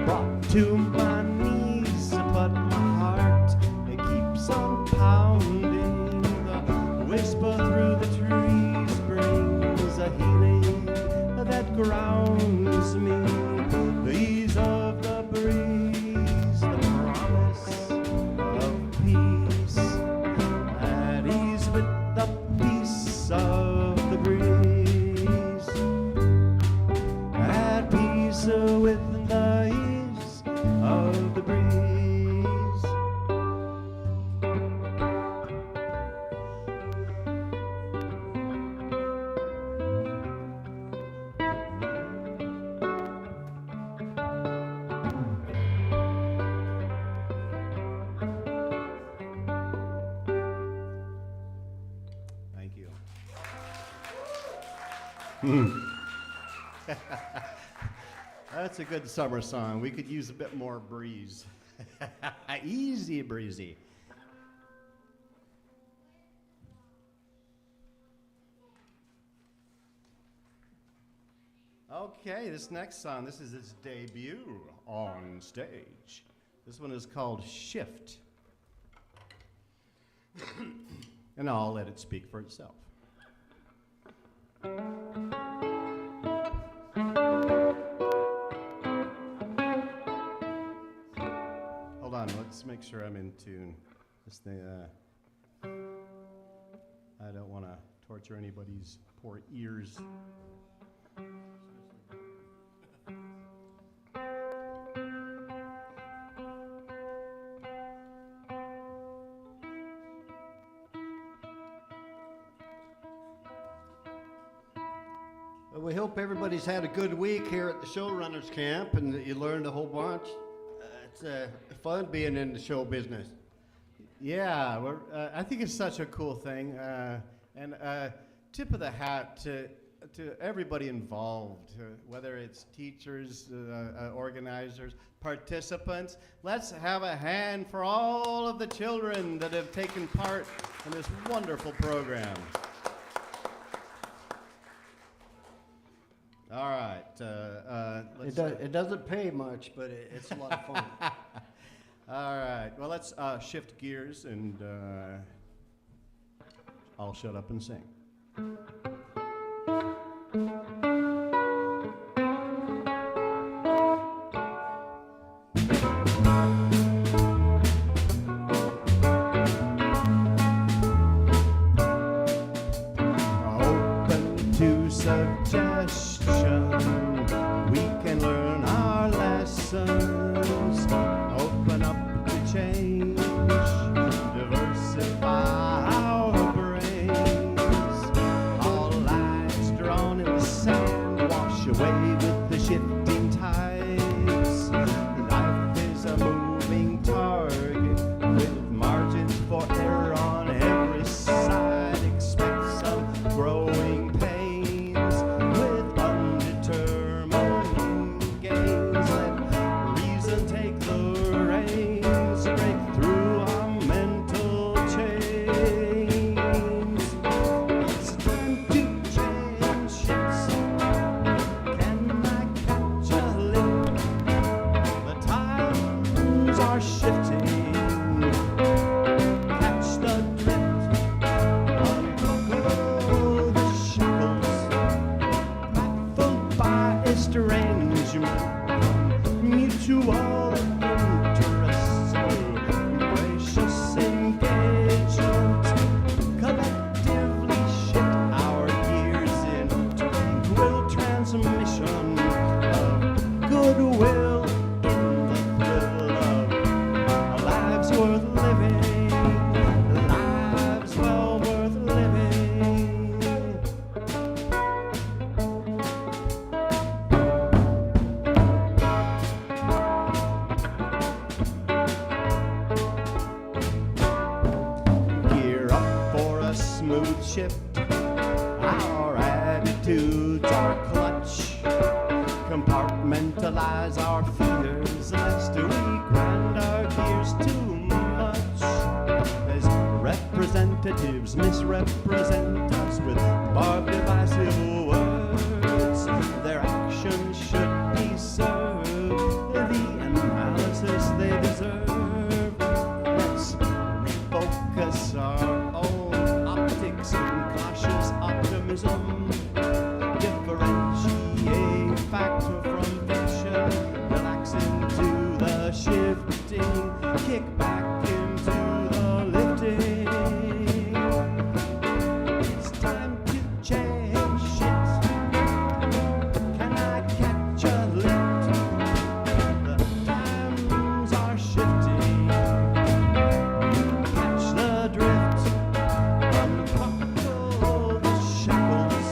Brought to my knees, but my heart it keeps on pounding. The whisper through the trees brings a healing that grounds me. The ease of the breeze, the promise of peace, at ease with the peace of the breeze, at peace with the ease of the breeze. Thank you. That's a good summer song. We could use a bit more breeze. Easy breezy. Okay, this next song, this is its debut on stage. This one is called Shift. And I'll let it speak for itself. Hold on, let's make sure I'm in tune. This thing, I don't want to torture anybody's poor ears. We hope everybody's had a good week here at the Showrunners Camp and that you learned a whole bunch. It's fun being in the show business. Yeah, I think it's such a cool thing, and tip of the hat to everybody involved, whether it's teachers, organizers, participants. Let's have a hand for all of the children that have taken part in this wonderful program. All right. It doesn't pay much, but it's a lot of fun. All right. Well, let's shift gears, and I'll shut up and sing. change, diversify our brains. All lines drawn in the sand wash away with the shifting tides. Life is a moving target with margins for error on every side. Expect some growing pains with undetermined gains. Let reason take the reins, break through our mental chains. It's time to change ships. Can I catch a lift? The times are shifting. Catch the drift. Unbuckle the shackles. Baffled by estrangement. Mutual interest. Gracious engagement. Collectively shift our gears in tranquil transmission of goodwill in the thrill of lives worth living, lives well worth living. Gear up for a smooth shift. Our attitudes are clutch. Compartmentalize our fears lest we grind our gears too much. As representatives misrepresent us with barbed divisive words, their actions should be served the analysis they deserve. Let's refocus our own optics in cautious optimism. Differentiate fact from fiction. Relax into the shifting. Kick back into the lifting. It's time to change shit. Can I catch a lift? The times are shifting. Catch the drift. Unbuckle the shackles.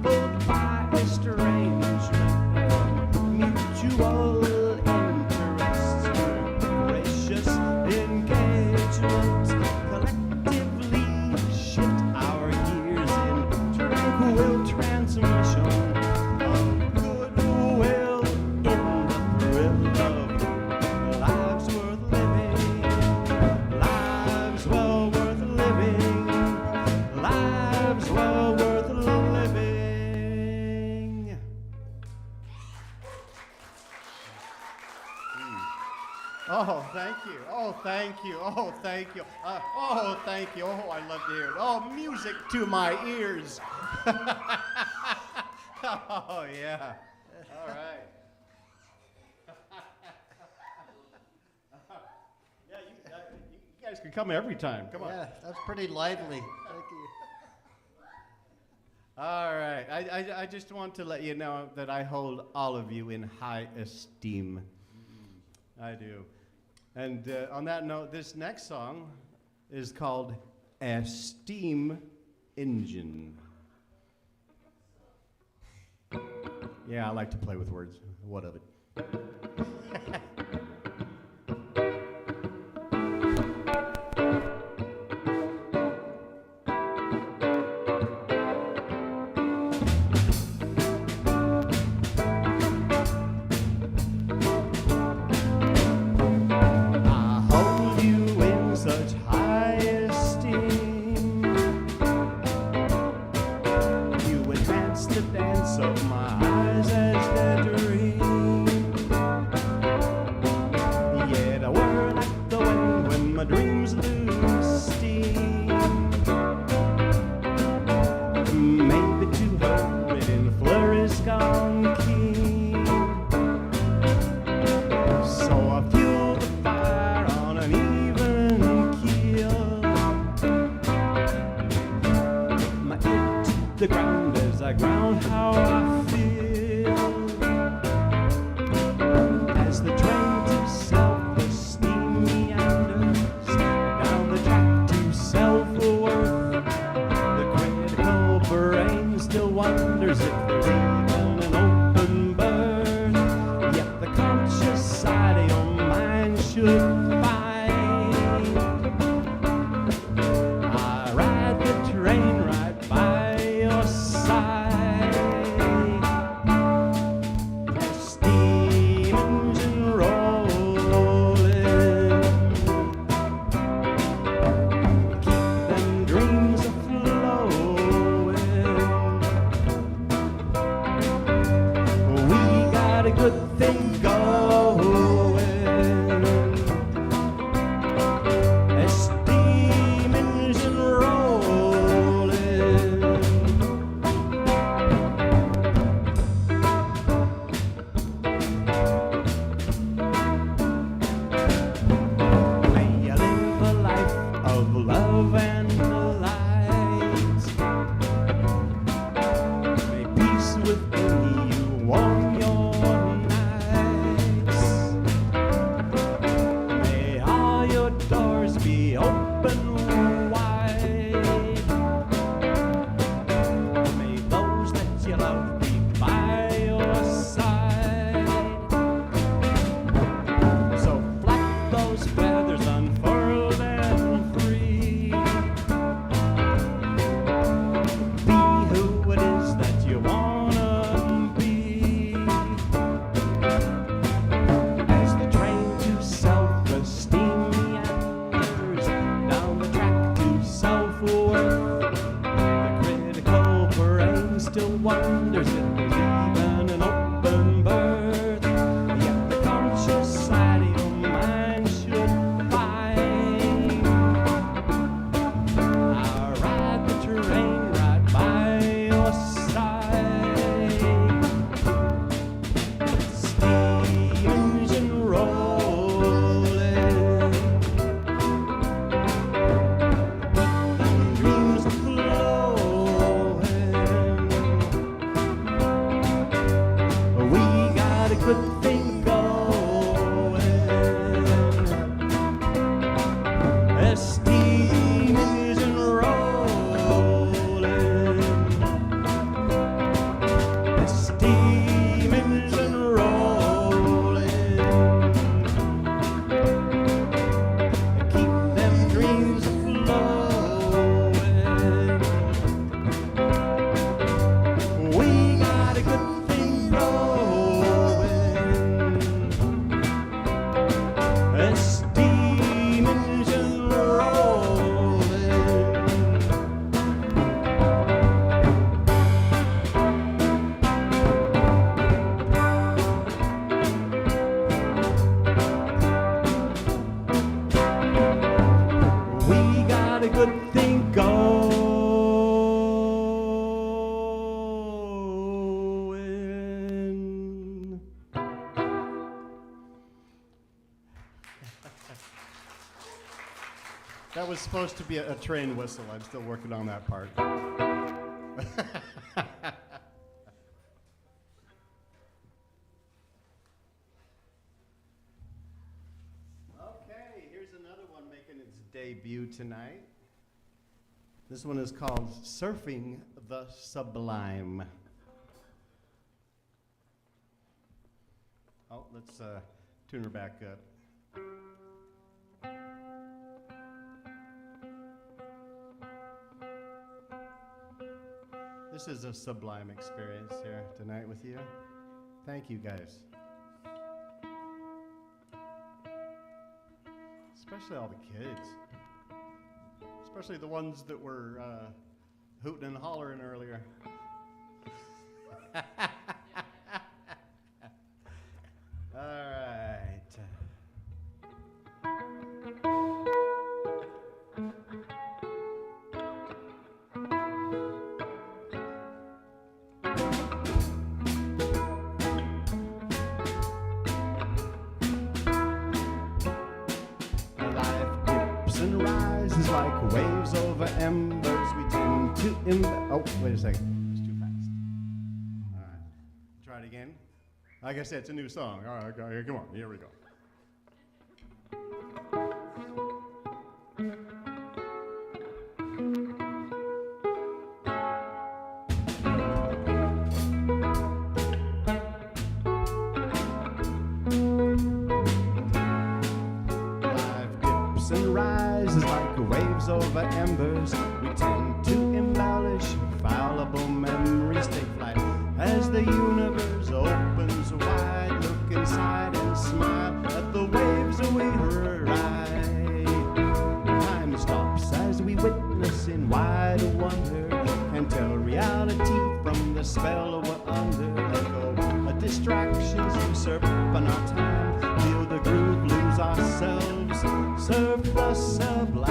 Pulled by estrangement. Mutual interest. Gracious engagement. Collectively shift our gears in tranquil transmission of goodwill in the thrill of lives worth living, lives well worth living, lives well worth living. Oh, thank you. Oh, thank you. Oh, thank you. Oh, thank you. Oh, I love to hear it. Oh, music to my ears. Oh, yeah. All right. Yeah, you guys can come every time. Come on. Yeah, that's pretty lively. Thank you. All right. I just want to let you know that I hold all of you in high esteem. I do. And on that note, this next song is called A Steam Engine. Yeah, I like to play with words. What of it? I hold you in such high esteem. You enhance the dance of my eyes as they dream. Yet I whir like the wind when my dreams lose steam. Maybe too hurried in flurries gone keen. So I fuel the fire on an even keel. My ear to the ground as I ground how I feel. As the train to self-esteem good thing going. That was supposed to be a train whistle. I'm still working on that part. Okay, here's another one making its debut tonight. This one is called Surfing the Sublime. Oh, let's tune her back up. This is a sublime experience here tonight with you. Thank you, guys. Especially all the kids. Especially the ones that were hooting and hollering earlier. All right. Like waves over embers, we tend to oh, wait a second. It's too fast. All right. Try it again. Like I said, it's a new song. All right, come on. Here we go. Over embers, we tend to embellish fallible memories take flight as the universe opens wide. Look inside and smile at the waves we ride. Time stops as we witness in wide wonder and tell reality from the spell we're under. Let go of distractions usurp on our time. Feel the groove, lose ourselves, surf the sublime.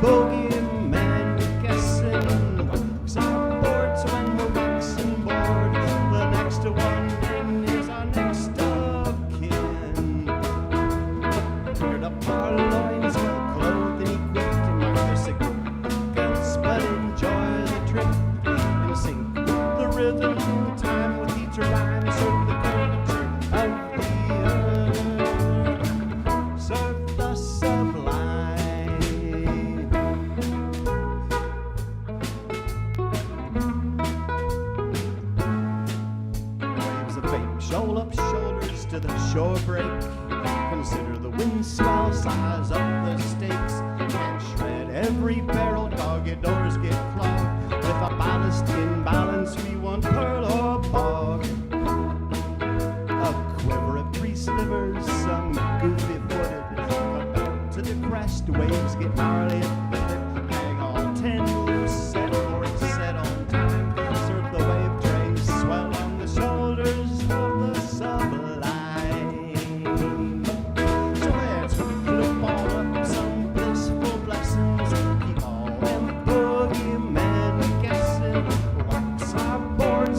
Bogeyman guessing, walks our boards when we're waxing bored. The next one in is our next of kin. Gird up our loins, well clothed and equipped, and mark their significance, but enjoy the trip and sink with the rhythm. Time with each rhyme, serve the curvature of the earth. Serve the sublime. Shoal up shoulders to the shore break. Consider the wind swell size of the stakes. And shred every barrel, doggy doors get clogged. With a ballast imbalance, we want pearl or bog. A quiver of tree slivers, some goofy footed. About to the crest, waves get gnarly and fitted. Hang all 10 loose, set for it, set on time. Serve the wave train, swell on the shoulders. Sublime. So let's flip on up some blissful blessings. Keep all them boogeymen guessing. Wax our board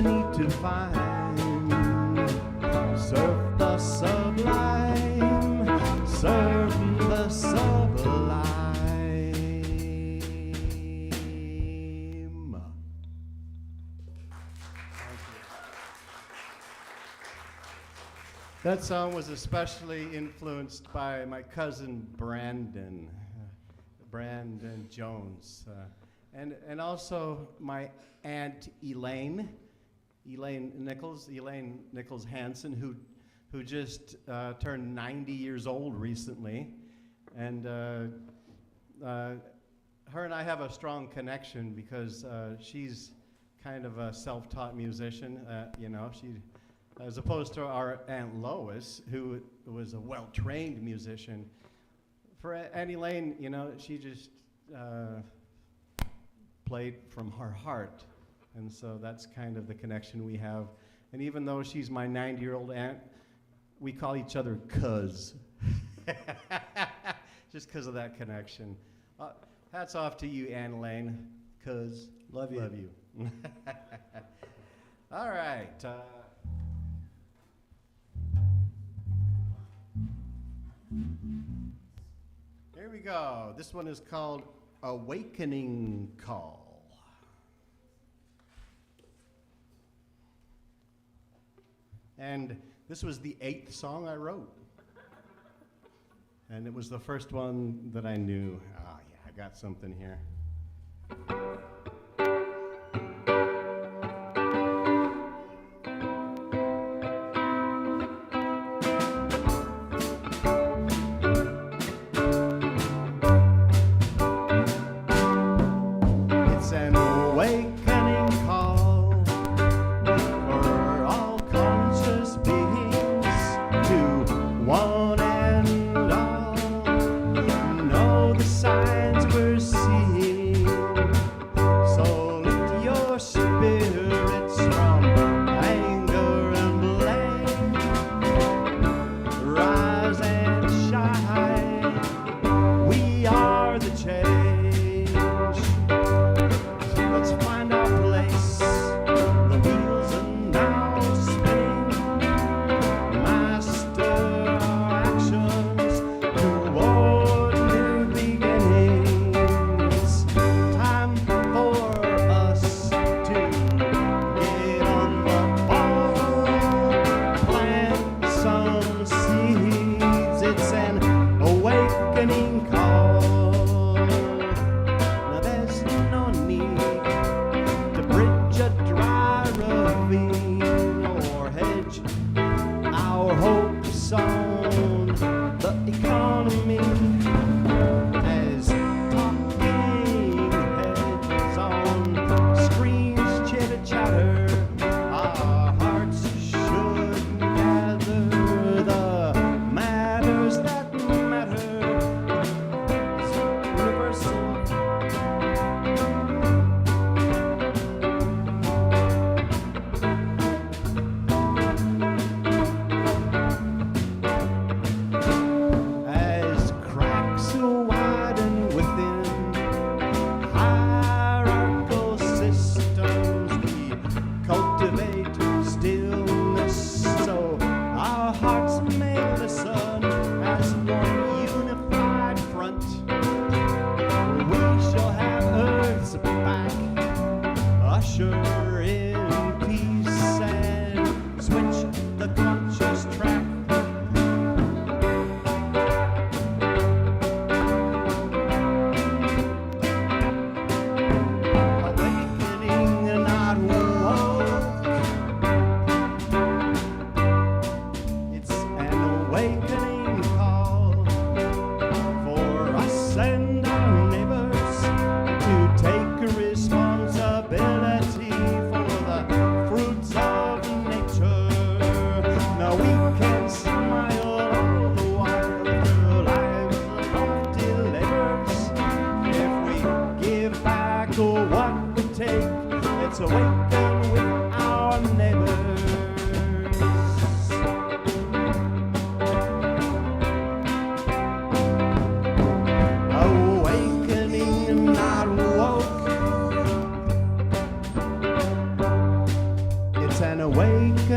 destiny to find. Serve the sublime, serve the sublime. That song was especially influenced by my cousin Brandon Jones, and also my aunt Elaine Nichols Hansen, who just turned 90 years old recently, and her and I have a strong connection because she's kind of a self-taught musician, she. As opposed to our Aunt Lois, who was a well-trained musician. For Aunt Elaine, she just played from her heart. And so that's kind of the connection we have. And even though she's my 90-year-old aunt, we call each other cuz. Just because of that connection. Hats off to you, Aunt Elaine, cuz. Love you. Love you. All right. Here we go. This one is called Awakening Call. And this was the 8th song I wrote. And it was the first one that I knew. Oh, yeah, I got something here.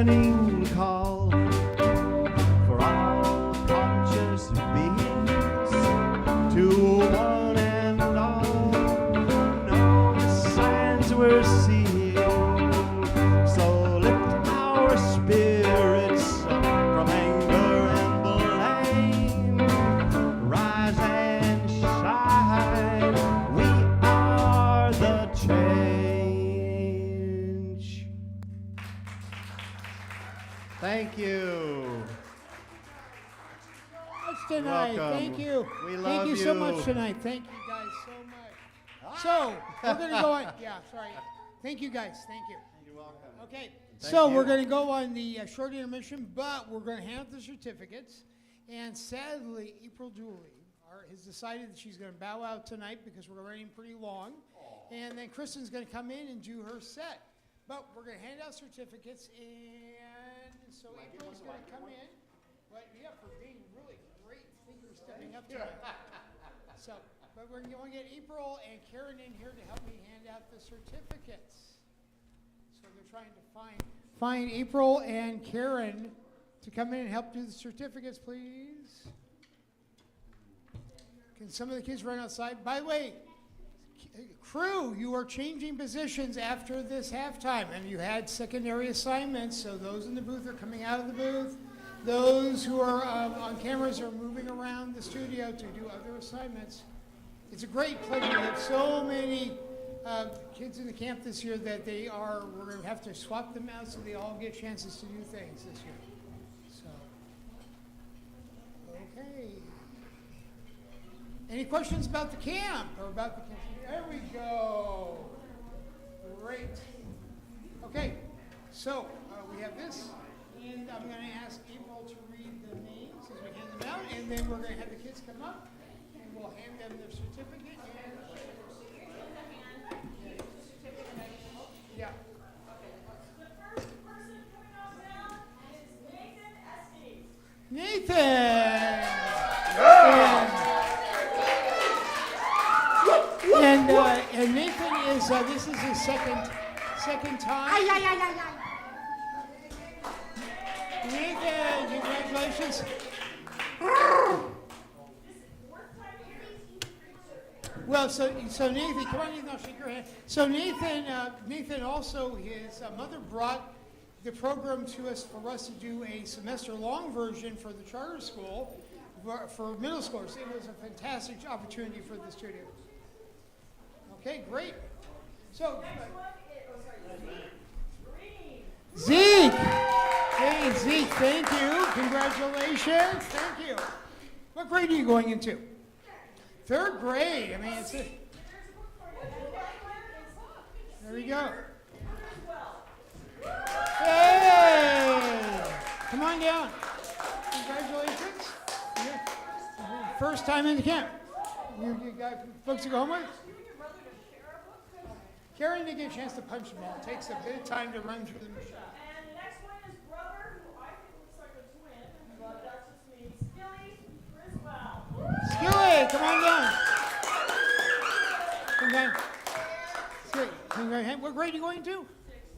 clarion call for all conscious beings, to one and all who know the signs we're seeing. So lift our spirits from anger and blame. Rise and shine. We are the change. Thank you. Much tonight. Welcome. Thank you. We Thank love you so you. much tonight. Thank you guys so much. So we're going to go on. Yeah, sorry. Thank you guys. Thank you. You're welcome. Okay. Thank So you. we're going to go on the short intermission, but we're going to hand out the certificates. And sadly, April Dooley has decided that she's going to bow out tonight because we're running pretty long. And then Kristen's going to come in and do her set. But we're going to hand out certificates, and so April's going to come in. But yeah, for being really great figure stepping up tonight. So, but we're going to get April and Karen in here to help me hand out the certificates. So they're trying to find April and Karen to come in and help do the certificates, please. Can some of the kids run outside? By the way, crew, you are changing positions after this halftime, and you had secondary assignments, so those in the booth are coming out of the booth. Those who are on cameras are moving around the studio to do other assignments. It's a great pleasure. We have so many kids in the camp this year that we're going to have to swap them out so they all get chances to do things this year. So, okay. Any questions about the camp or about the camp? There we go. Great. Okay, so we have this, and I'm going to ask April to read the names as we hand them out, and then we're going to have the kids come up, and we'll hand them their certificate. Yeah. The first person coming on down is Nathan Estes. Nathan! And Nathan is, this is his second time. Nathan, congratulations. Well, so Nathan, come on, Nathan, I'll shake your hand. So Nathan also, his mother brought the program to us for us to do a semester-long version for the charter school for middle schoolers. It was a fantastic opportunity for the students. Okay, great. So, Zeke. Hey, Zeke, thank you. Congratulations. Thank you. What grade are you going into? Third grade. I mean, it's it. There we go. Hey! Come on down. Congratulations. Yeah. First time in the camp. You got folks to go home with? Karen didn't get a chance to punch them all. It takes a bit of time to run through the machine. And the next one is brother, who I think looks like a twin, but that's just me. Skilly Griswold. Skilly, come on down. Come down. Skilly, what grade are you going to?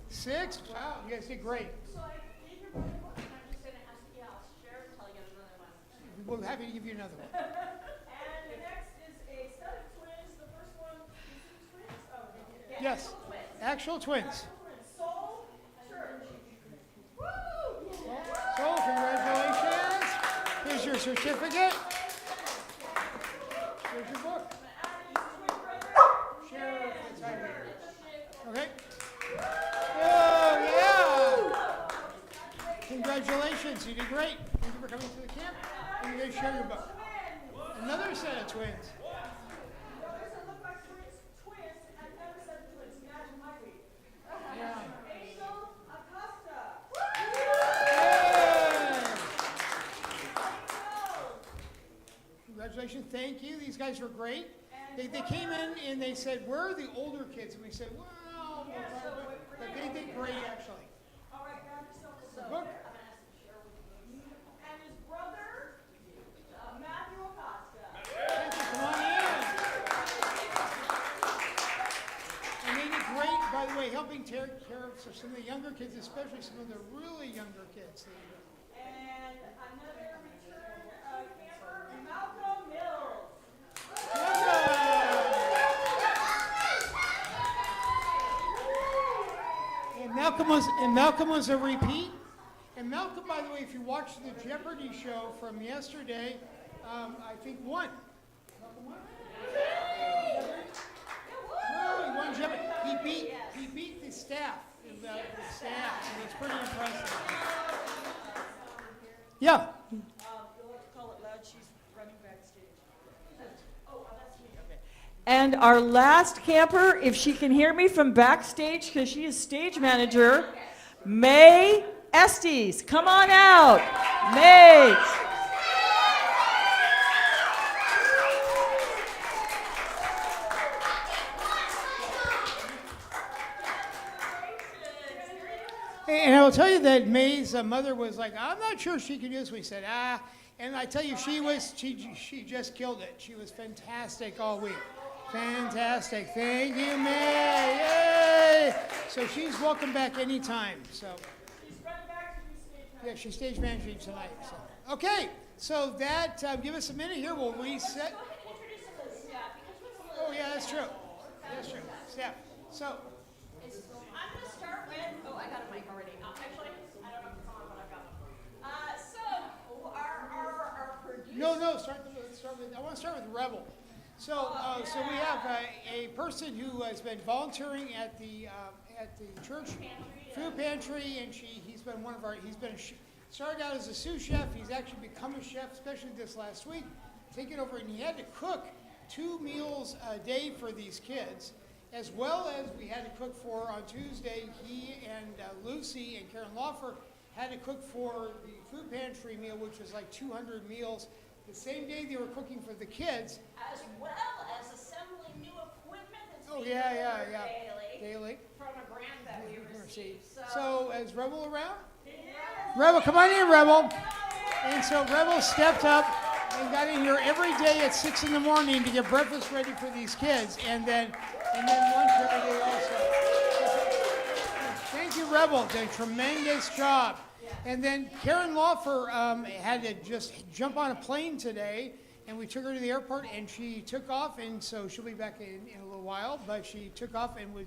Six. Wow, you guys did great. So I gave your brother one, and I'm just going to ask you out. Share until I get another one. We're happy to give you another one. And the next is a set of twins. The first one, is it twins? Oh, yeah. Yes, actual twins. Soul Church. Woo! So, congratulations. Here's your certificate. Here's your book. Share the time here. Okay. Oh, yeah. Congratulations. You did great. Thank you for coming to the camp. And you're going to share your book. Another set of twins. Congratulations, thank you. These guys were great. They came in and they said, where are the older kids? And we said, well, but they did great, actually. All right, grab yourself a Book. And his brother, Matthew Acosta. Thank you, come on in. And they did great, by by the way, helping take care of some of the younger kids, especially some of the really younger kids. And another return camper, Malcolm Mills. And Malcolm was a repeat. And Malcolm, by the way, if you watched the Jeopardy show from yesterday, I think won. Malcolm won? No, he won Jeopardy. He beat the staff. The staff, so it's pretty impressive. Yeah. You'll have to call it loud. She's running backstage. Oh, that's me. Okay. And our last camper, if she can hear me from backstage, because she is stage manager, May Estes. Come on out, May. And I will tell you that May's mother was like, I'm not sure she can do this. We said, and I tell you, she just killed it. She was fantastic all week. Fantastic. Thank you, May. Yay! So she's welcome back anytime. So She's running back to be stage manager. yeah, she's stage managing tonight. So okay, so that give us a minute here. We'll reset. Go ahead and introduce them to staff, because we have a little Oh yeah, that's true. That's true. Steph. So I'm going to start with, I got a mic already. Actually, I don't know if it's on, but I've got one. So, our producer. no, I want to start with Rebel. So we have a person who has been volunteering at the church food pantry, and he's been started out as a sous chef. He's actually become a chef, especially this last week, taking over, and he had to cook 2 meals a day for these kids, as well as we had to cook for, on Tuesday, he and Lucy and Karen Lawfer had to cook for the food pantry meal, which was like 200 meals. The same day they were cooking for the kids. As well as assembling new equipment that's Oh, being yeah. delivered Daily. from a grant that we received. So is Rebel around? Yes. Rebel, come on in, Rebel. And so Rebel stepped up and got in here every day at 6 in the morning to get breakfast ready for these kids, and then lunch every day also. Thank you, Rebel. Did a tremendous job. And then Karen Lawfer had to just jump on a plane today, and we took her to the airport, and she took off, and so she'll be back in a little while, but she took off and was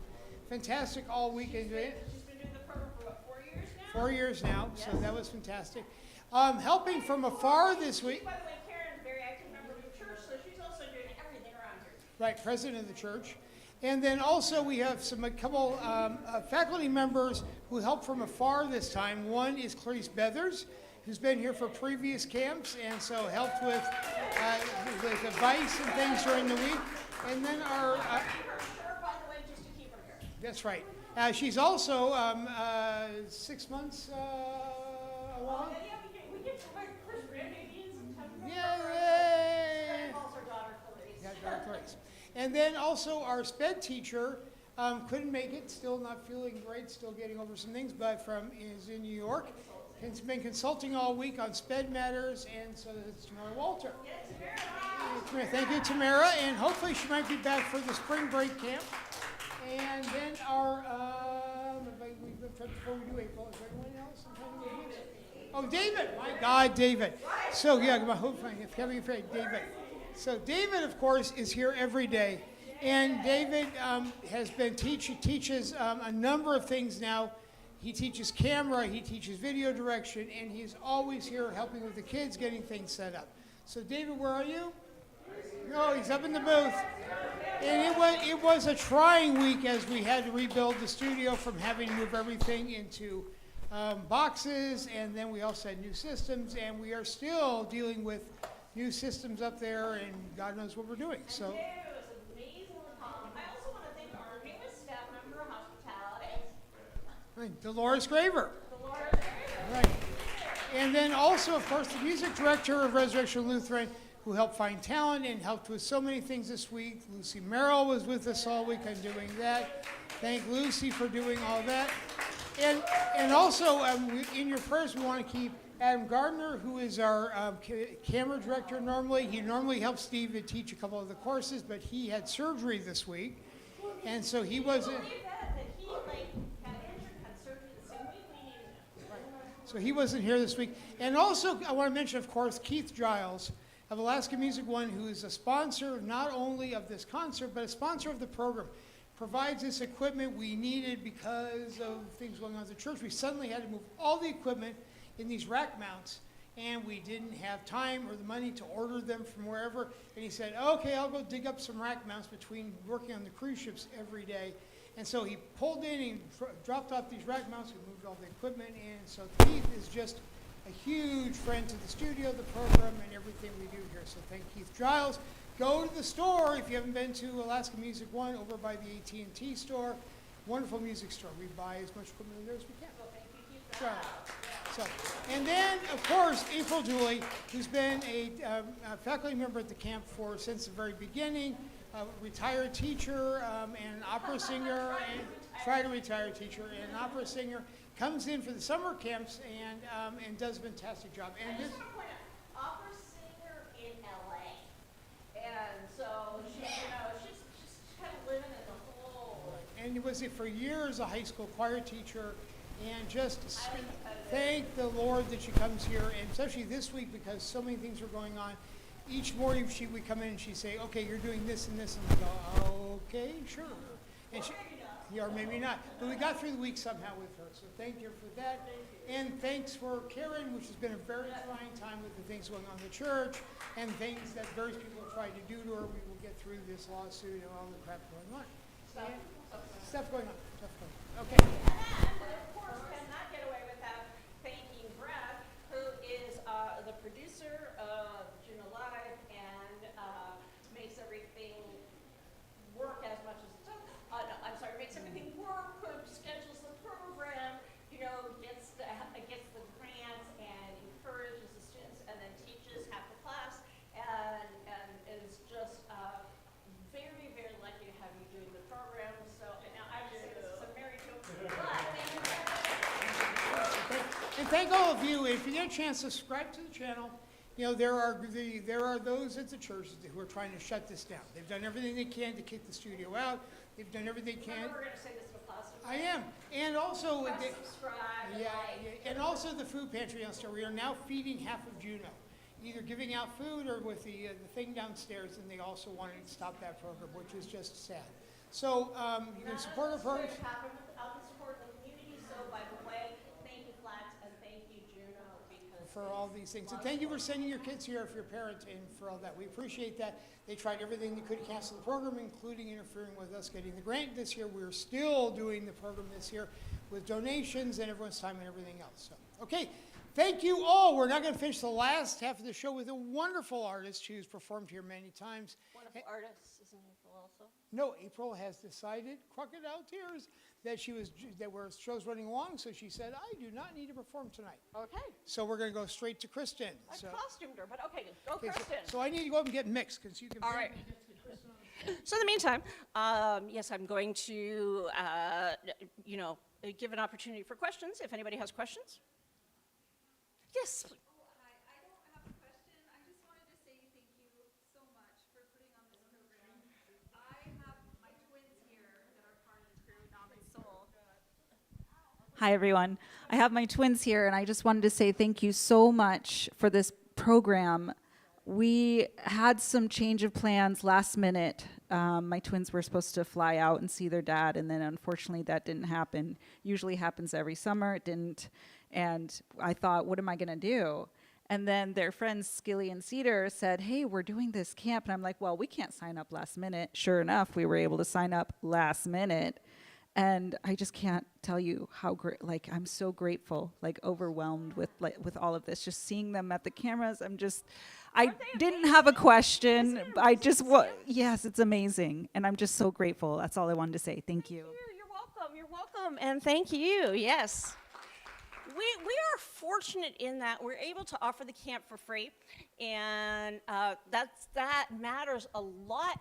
fantastic all weekend. She's been doing the program for what, 4 years now? 4 years now, so that was fantastic. Helping from afar this week. By the way, Karen's a very active member of the church, so she's also doing everything around here. Right, president of the church. And then also we have a couple faculty members who help from afar this time. One is Clarice Beathers, who's been here for previous camps, and so helped with advice and things during the week. And then our... Keep her sure, by the way, just to keep her here. that's right. She's also 6 months along. Yeah, we get to like Chris Grandbabies and have them. Yay! Also our daughter, Clarice. Yeah, Dr. Clarice. And then also our SPED teacher couldn't make it, still not feeling great, still getting over some things, but is in New York. Has been consulting all week on SPED matters, and so it's Tamara Walter. Thank you, Tamara, and hopefully she might be back for the spring break camp. And then our, before we do April, is there anyone else? Oh, David, my God, David. So yeah, if having afraid, David. So David, of course, is here every day, and David has been teaches a number of things now. He teaches camera, he teaches video direction, and he's always here helping with the kids, getting things set up. So David, where are you? No, he's up in the booth. And it was a trying week as we had to rebuild the studio from having to move everything into boxes, and then we also had new systems, and we are still dealing with new systems up there, and God knows what we're doing. So. It was amazing. I also want to thank our newest staff member of hospitality, Right, Dolores Graver. Dolores Graver. Right. And then also, of course, the music director of Resurrection Lutheran, who helped find talent and helped with so many things this week. Lucy Merrill was with us all week on doing that. Thank Lucy for doing all that. And also, in your prayers, we want to keep Adam Gardner, who is our camera director normally. He normally helps Steve to teach a couple of the courses, but he had surgery this week. And so he wasn't... Believe that he So he wasn't here this week. And also, I want to mention, of course, Keith Giles of Alaska Music One, who is a sponsor not only of this concert, but a sponsor of the program. Provides this equipment we needed because of things going on at the church. We suddenly had to move all the equipment in these rack mounts, and we didn't have time or the money to order them from wherever. And he said, okay, I'll go dig up some rack mounts between working on the cruise ships every day. And so he pulled in and dropped off these rack mounts. We moved all the equipment in. So Keith is just a huge friend to the studio, the program, and everything we do here. So thank Keith Giles. Go to the store if you haven't been to Alaska Music One over by the AT&T store. Wonderful music store. We buy as much equipment there as we can. Well, thank you, Keith Giles. So, and then, of course, April Dooley, who's been a faculty member at the camp since the very beginning, a retired teacher and an opera singer, try-to-retire teacher and an opera singer, comes in for the summer camps and does a fantastic job. And I just want to point out, opera singer in LA. And so she's kind of living in the whole. And was for years a high school choir teacher, and just thank the Lord that she comes here, and especially this week because so many things are going on. Each morning we come in and she say, okay, you're doing this and this, and we go, okay, sure. And or maybe not. But we got through the week somehow with her, so thank you for that. And thanks for Karen, which has been a very trying time with the things going on in the church, and things that various people have tried to do to her. We will get through this lawsuit and all the crap going on. Stuff going on. Okay. And of course, cannot get away without thanking Brad, who is the producer of Juneau Live and makes everything work as much as it does. No, I'm sorry, makes everything work, schedules the program, gets the grants and encourages the students, and then teaches half the class, and is just very, very lucky to have you doing the program. So now I would say this is a Mary Jo, but thank you very much. And thank all of you. If you get a chance, subscribe to the channel. There are those at the church who are trying to shut this down. They've done everything they can to kick the studio out. They've done everything they can. Remember, we're going to say this in a positive way. I am. And also, Subscribe. and also the food pantry downstairs. We are now feeding half of Juneau, either giving out food or with the thing downstairs. And they also wanted to stop that program, which is just sad. So you can support our program. Happen without the support of the community. So, by the way, thank you, Flats, and thank you, Juneau, because For all these things. And thank you for sending your kids here if you're a parent and for all that. We appreciate that. They tried everything they could to cancel the program, including interfering with us getting the grant this year. We're still doing the program this year with donations and everyone's time and everything else. So, okay, thank you all. We're now going to finish the last half of the show with a wonderful artist who's performed here many times. wonderful artists, isn't April also? No, April has decided, crocodile tears, that shows running along, so she said, I do not need to perform tonight. Okay. So we're going to go straight to Kristen. I So, costumed her, but okay, go okay, Kristen. so I need to go up and get mixed because you can. All right. So in the meantime, yes, I'm going to, give an opportunity for questions, if anybody has questions. Yes. Oh, hi. I don't have a question. I just wanted to say thank you so much for putting on this program. I have my twins here that are part of the crew, Nom and Soul. Hi, everyone. I have my twins here, and I just wanted to say thank you so much for this program. We had some change of plans last minute. My twins were supposed to fly out and see their dad, and then unfortunately that didn't happen. Usually happens every summer. It didn't. And I thought, what am I going to do? And then their friends, Skilly and Cedar, said, hey, we're doing this camp. And I'm like, well, we can't sign up last minute. Sure enough, we were able to sign up last minute. And I just can't tell you how great, I'm so grateful, overwhelmed with all of this. Just seeing them at the cameras, I didn't have a question. Yes, it's amazing. And I'm just so grateful. That's all I wanted to say. Thank you. You're welcome, and thank you, yes. We are fortunate in that we're able to offer the camp for free, and that matters a lot,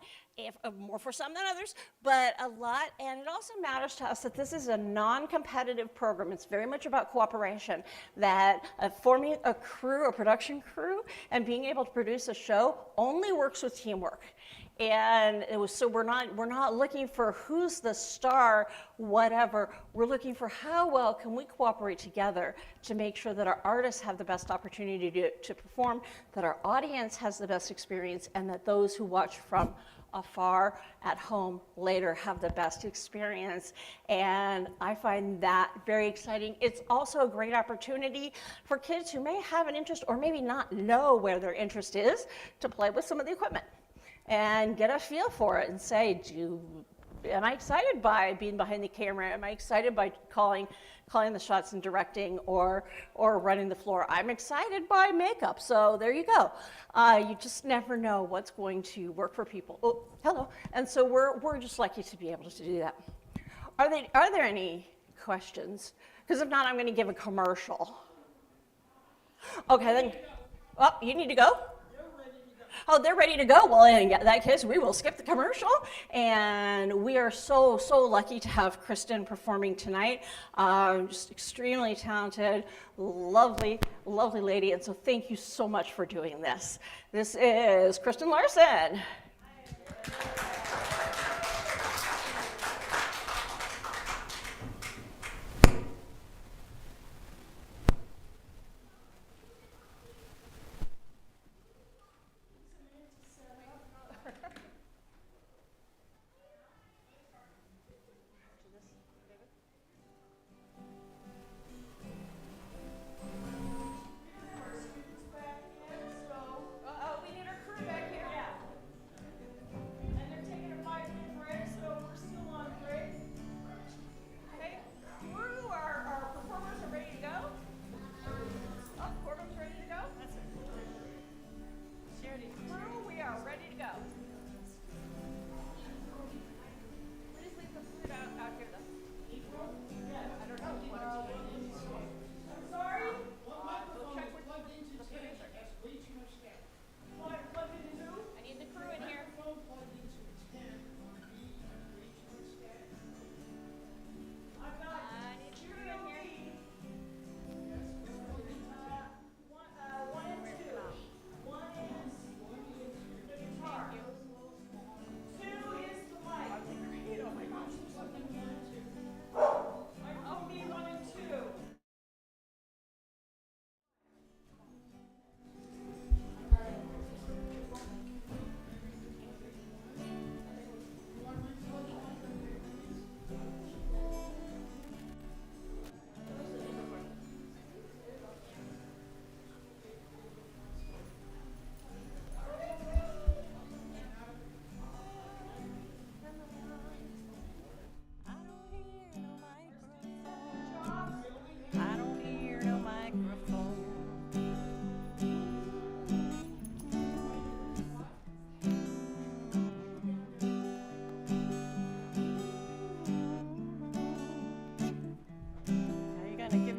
more for some than others, but a lot, and it also matters to us that this is a non-competitive program. It's very much about cooperation, that forming a crew, a production crew, and being able to produce a show only works with teamwork. And it was, so we're not looking for who's the star, whatever. We're looking for how well can we cooperate together to make sure that our artists have the best opportunity to perform, that our audience has the best experience, and that those who watch from afar at home later have the best experience. And I find that very exciting. It's also a great opportunity for kids who may have an interest or maybe not know where their interest is to play with some of the equipment and get a feel for it and say, am I excited by being behind the camera? Am I excited by calling the shots and directing or running the floor? I'm excited by makeup, so there you go. You just never know what's going to work for people. Oh, hello. And so we're just lucky to be able to do that. Are there any questions? Because if not, I'm going to give a commercial. Okay, then. Oh, you need to go? Oh, they're ready to go. Well, in that case, we will skip the commercial. And we are so lucky to have Kristen performing tonight. Just extremely talented, lovely lady. And so thank you so much for doing this. This is Kristen Larson.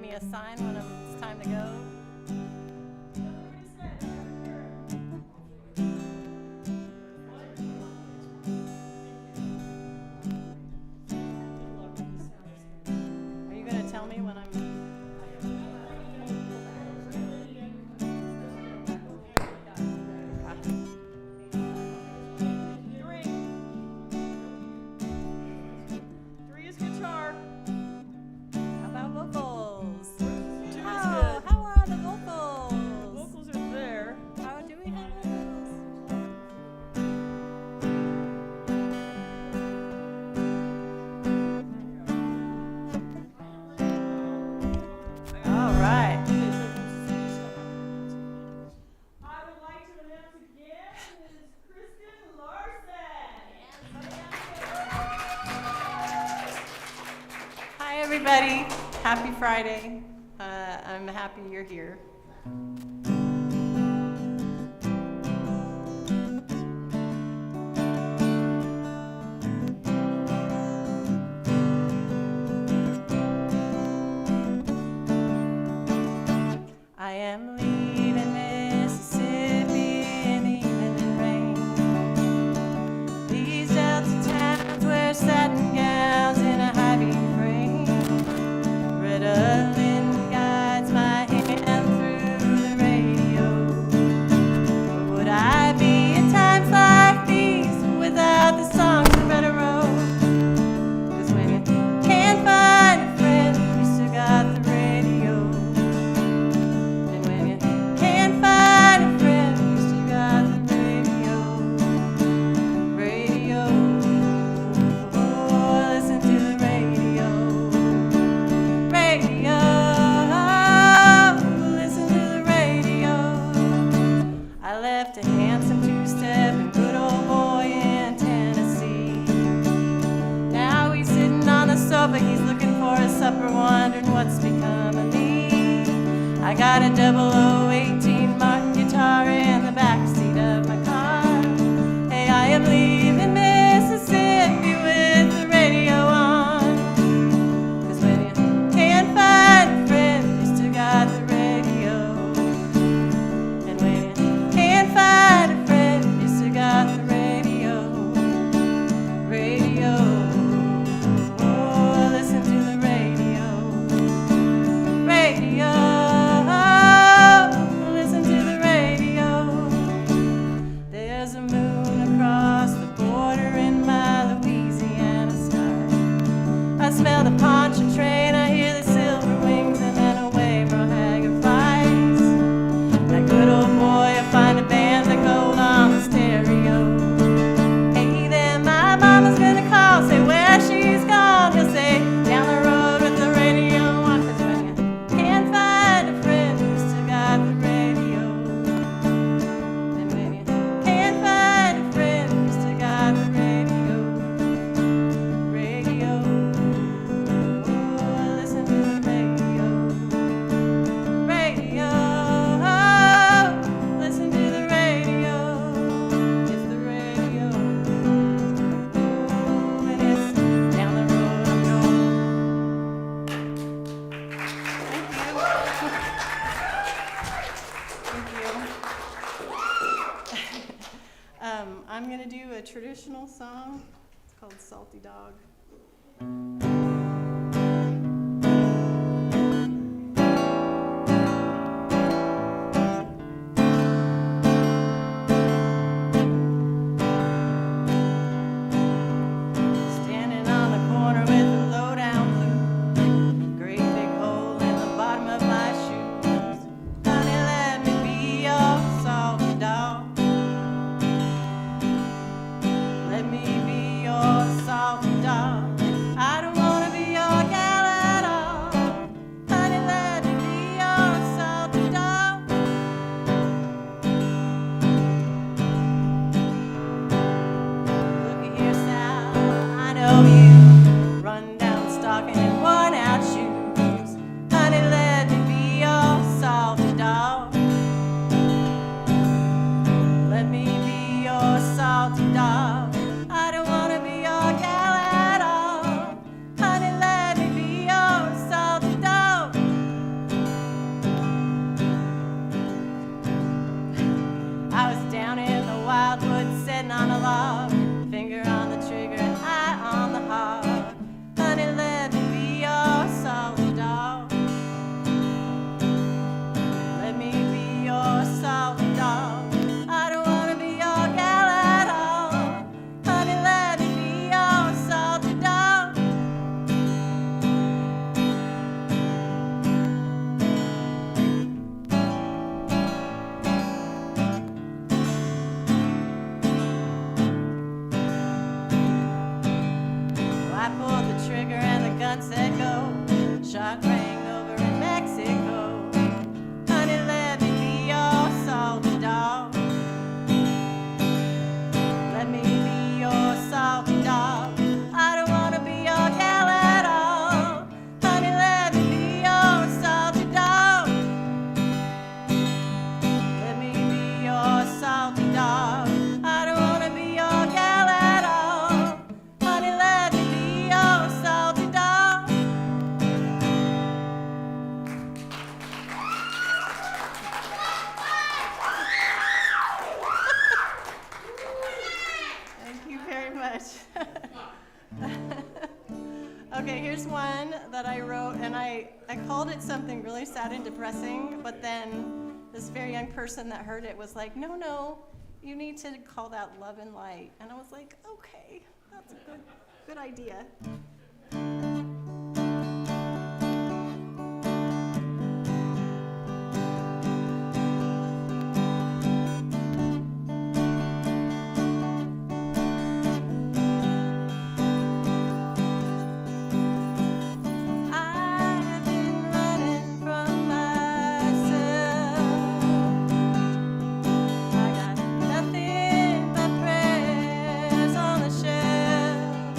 A sign when it's time to go. Are you going to tell me when I'm... Three is guitar. How about vocals? How are the vocals? Vocals are there. How do we have vocals? All right. I would like to announce again Ms. Kristen Larson. Hi, everybody. Happy Friday. I'm happy you're here. I am leaving Mississippi in the evening rain. These Delta towns wear satin gowns in a high beam frame. Ritalin guides my hand through the rain. wondering what's become of me. I got a 0018 Martin guitar in the backseat of my car. Hey, I am leaving Mississippi with the radio on. 'Cause when you can't find a friend, you still got the radio. And when you can't find a friend, you still got the radio. Radio. Oh, listen to the radio. Radio. Listen to the radio. There's a moon across the border in my Louisiana sky. I smell the Pontchartrain, I hear the silver wings, and then away Mohagar flies. That good old boy, I find a band that goes on the stereo. Hey there, my mama's gonna call, say where she's gone. He'll say, down the road with the radio on. 'Cause when you can't find a friend, you still got the radio. And when you can't find a friend, you still got the radio. Radio. Oh, listen to the radio. Radio. Listen to the radio. It's the radio. And it's down the road I'm going. Thank you. Thank you. I'm going to do a traditional song. It's called Salty Dog. Standing on the corner with a low-down blue, great big hole in the bottom of my shoes. Honey, let me be your salty dog. Let me be your salty dog. I don't wanna be your gal at all. Honey, let me be your salty dog. Look here, Sal, I know you run down stocking and worn out shoes. Honey, let me be your salty dog. Let me be your salty dog. I don't wanna be your gal at all. Honey, let me be your salty dog. I was down in the wildwood sitting on a log, finger on the trigger and eye on the hog. Honey, let me be your salty dog. Let me be your salty dog. I don't wanna be your gal at all. Honey, let me be your salty dog. Well, I pulled the trigger and the gun said go. Shot rang over in Mexico. Honey, let me be your salty dog. Let me be your salty dog. I don't wanna be your gal at all. Honey, let me be your salty dog. Let me be your salty dog. I don't wanna be your gal at all. Honey, let me be your salty dog. Thank you very much. Okay, here's one that I wrote, and I called it something really sad and depressing, but then this very young person that heard it was like, no, you need to call that love and light. And I was like, okay, that's a good idea. I've been running from myself. I got nothing but prayers on the shelf.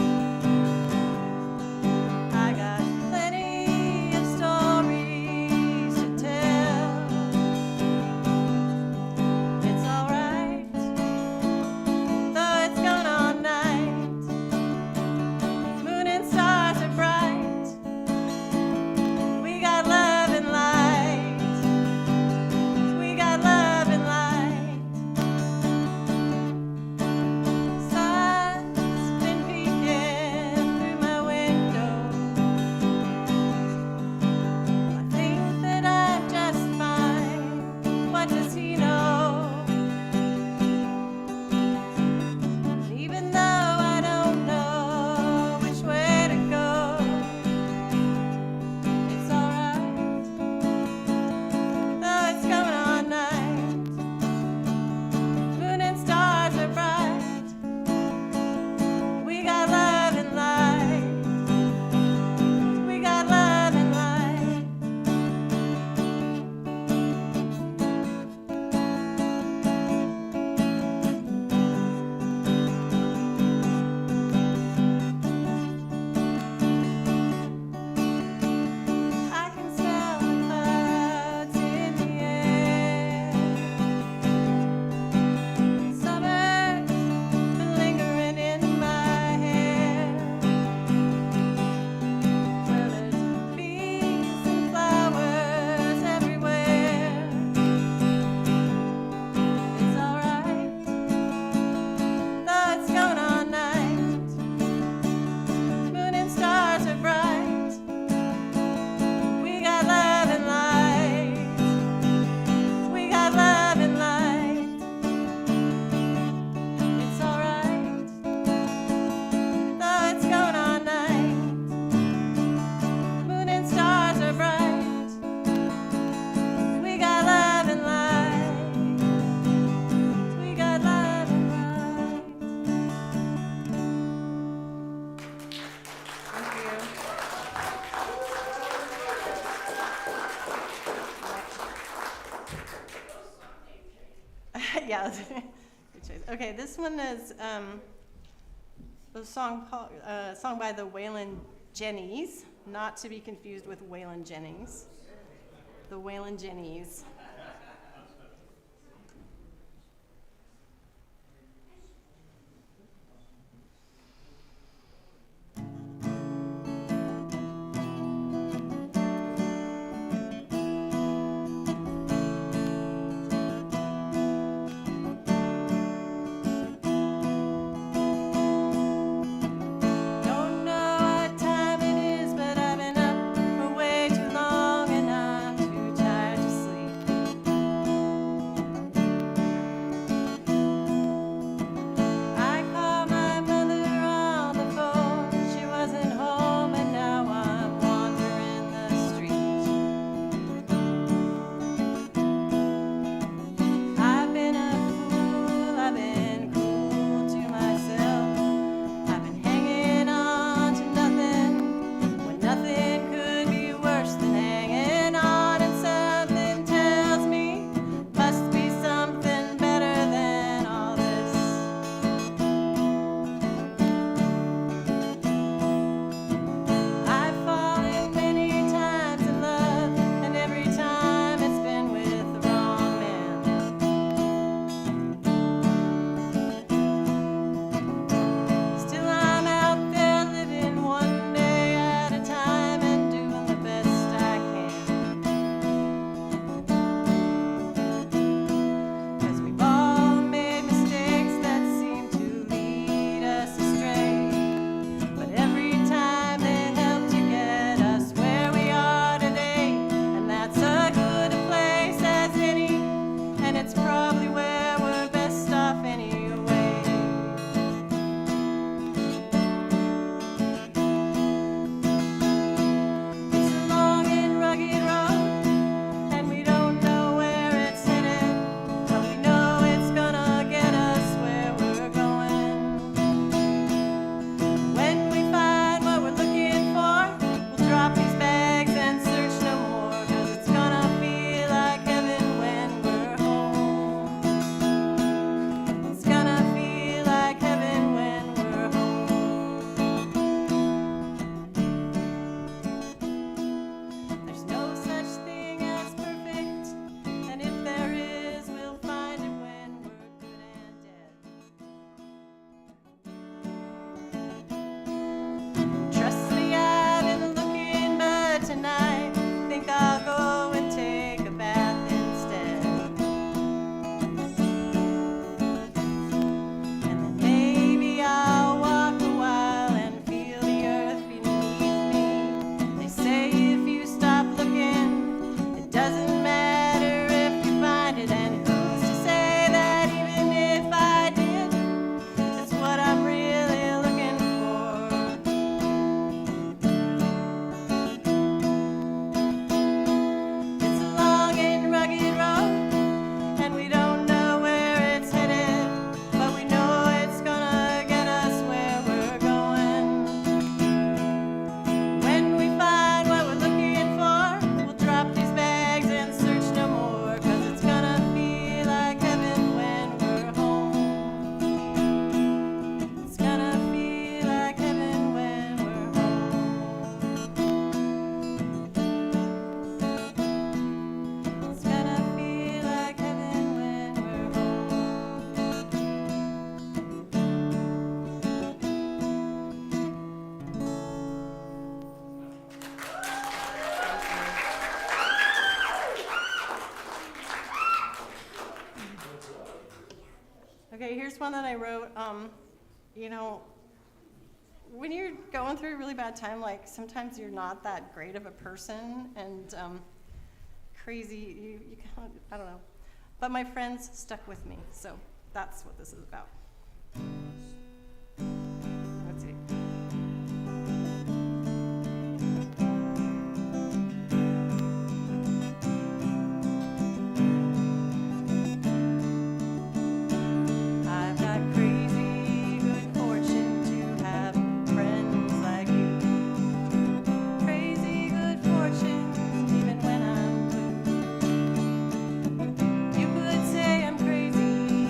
Yeah. Good choice. Okay, this one is a song by the Waylon Jennings, not to be confused with Waylon Jennings. The Waylon Jennings. Don't know what time it is, but I've been up for way too long and I'm too tired to sleep. I called my mother on the phone, she wasn't home, and now I'm wandering the streets. I've been a fool, I've been cruel to myself. I've been hanging on to nothing when nothing could be worse than hanging on, and something tells me must be something better than all this. I've fallen many times in love, and every time it's been with the wrong man. Still I'm out there living one day at a time and doing the best I can. 'Cause we've all made mistakes that seem to lead us astray, but every time they help to get us where we are today, and that's a good a place as any, and it's probably where we're best off anyway. It's a long and rugged road, and we don't know where it's headed, but we know it's gonna get us where we're going. When we find what we're looking for, we'll drop these bags and search no more, 'cause it's gonna feel like heaven when we're home. It's gonna feel like heaven when we're home. There's no such thing as perfect, and if there is, we'll find it when we're good and dead. Trust me, I've been looking, but tonight think I'll go and take a bath instead. And then maybe I'll walk a while and feel the earth beneath me. They say if you stop looking, it doesn't matter if you find it, and who's to say that even if I did, it's what I'm really looking for. It's a long and rugged road, and we don't know where it's headed, but we know it's gonna get us where we're going. When we find what we're looking for, we'll drop these bags and search no more, 'cause it's gonna feel like heaven when we're home. It's gonna feel like heaven when we're home. It's gonna feel like heaven when we're home. Okay, here's one that I wrote. You know, when you're going through a really bad time, like sometimes you're not that great of a person, and crazy, you kind of, I don't know. But my friends stuck with me, so that's what this is about. Let's see. I've got crazy good fortune to have friends like you. Crazy good fortune, even when I'm blue. You could say I'm crazy,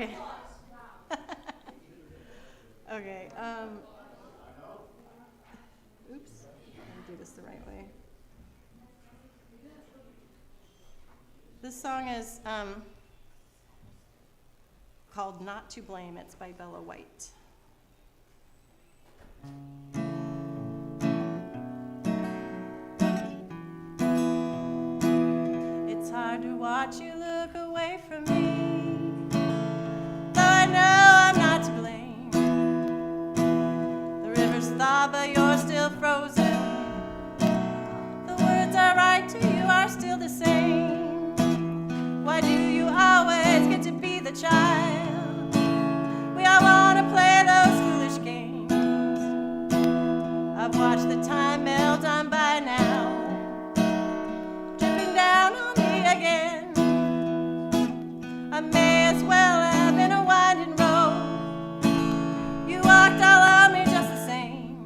Okay. Okay. Oops. Let me do this the right way. This song is called Not to Blame. It's by Bella White. It's hard to watch you look away from me, though I know I'm not to blame. The river's thawed, but you're still frozen. The words I write to you are still the same. Why do you always get to be the child? We all want to play those foolish games. I've watched the time melt on by now, dripping down on me again. I may as well have been a winding road. You walked all on me just the same,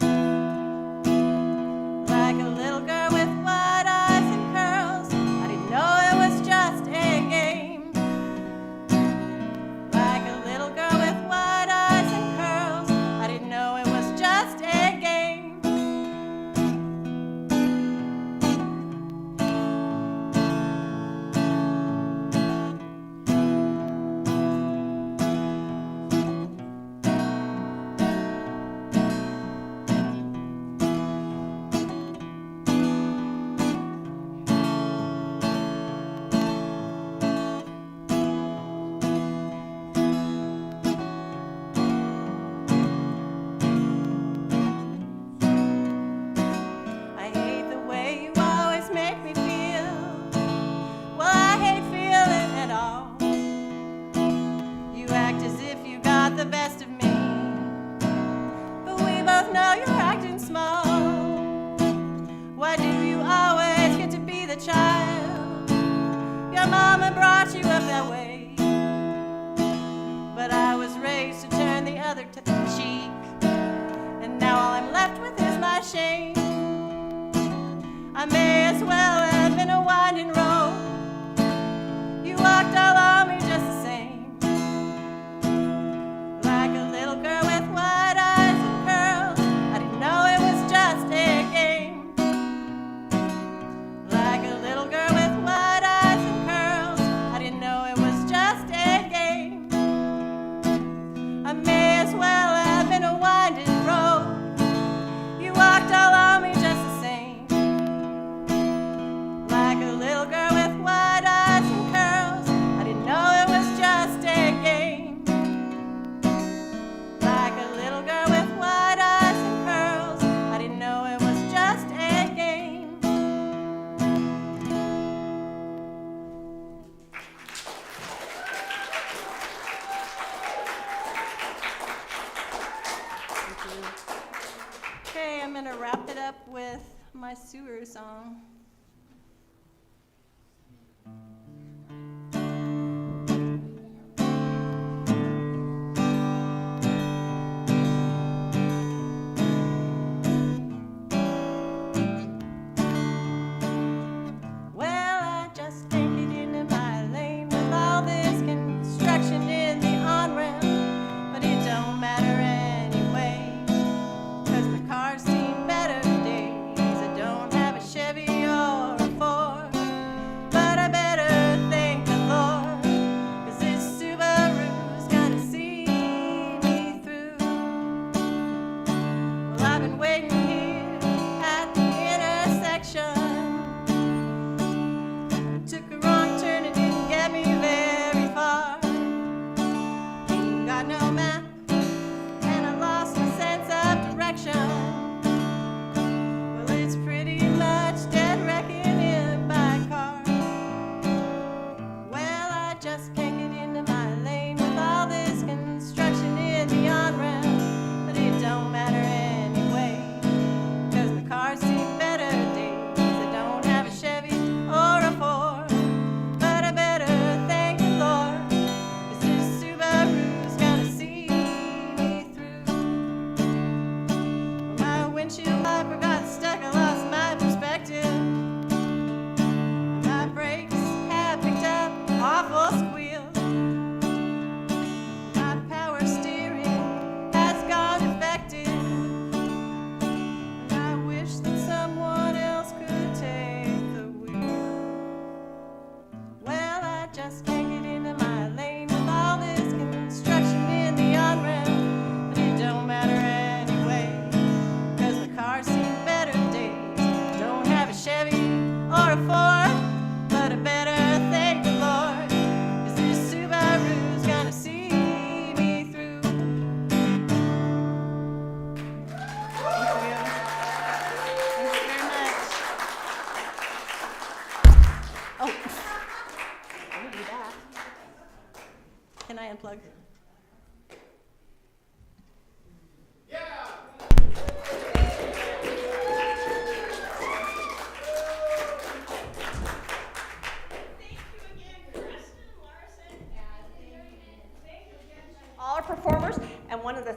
like a little girl with wide eyes and curls. I didn't know it was just a game. Like a little girl with wide eyes and curls. I didn't know it was just a game. I hate the way you always make me feel. Well, I hate feeling at all. You act as if you got the best of me, but we both know you're acting small. Why do you always get to be the child? Your mama brought you up that way, but I was raised to turn the other cheek, and now all I'm left with is my shame. I may as well have been a winding road. You walked all on me just the same, like a little girl with wide eyes and curls. I didn't know it was just a game. Like a little girl with wide eyes and curls. I didn't know it was just a game. I may as well have been a winding road. You walked all on me just the same, like a little girl with wide eyes and curls. I didn't know it was just a game. Like a little girl with wide eyes and curls. I didn't know it was just a game. Okay, I'm gonna wrap it up with my sewer song. Well, I just can't get into my lane with all this construction in the on-ramp, but it don't matter anyway, 'cause my car's seen better days. I don't have a Chevy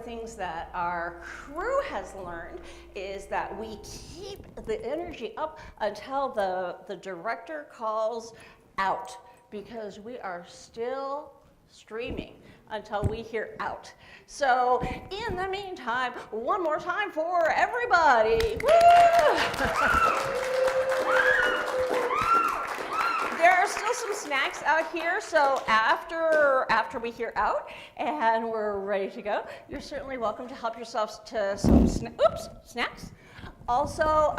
things that our crew has learned is that we keep the energy up until the director calls out, because we are still streaming until we hear out. So in the meantime, one more time for everybody. Woo! There are still some snacks out here, so after we hear out and we're ready to go, you're certainly welcome to help yourselves to some snacks. Also,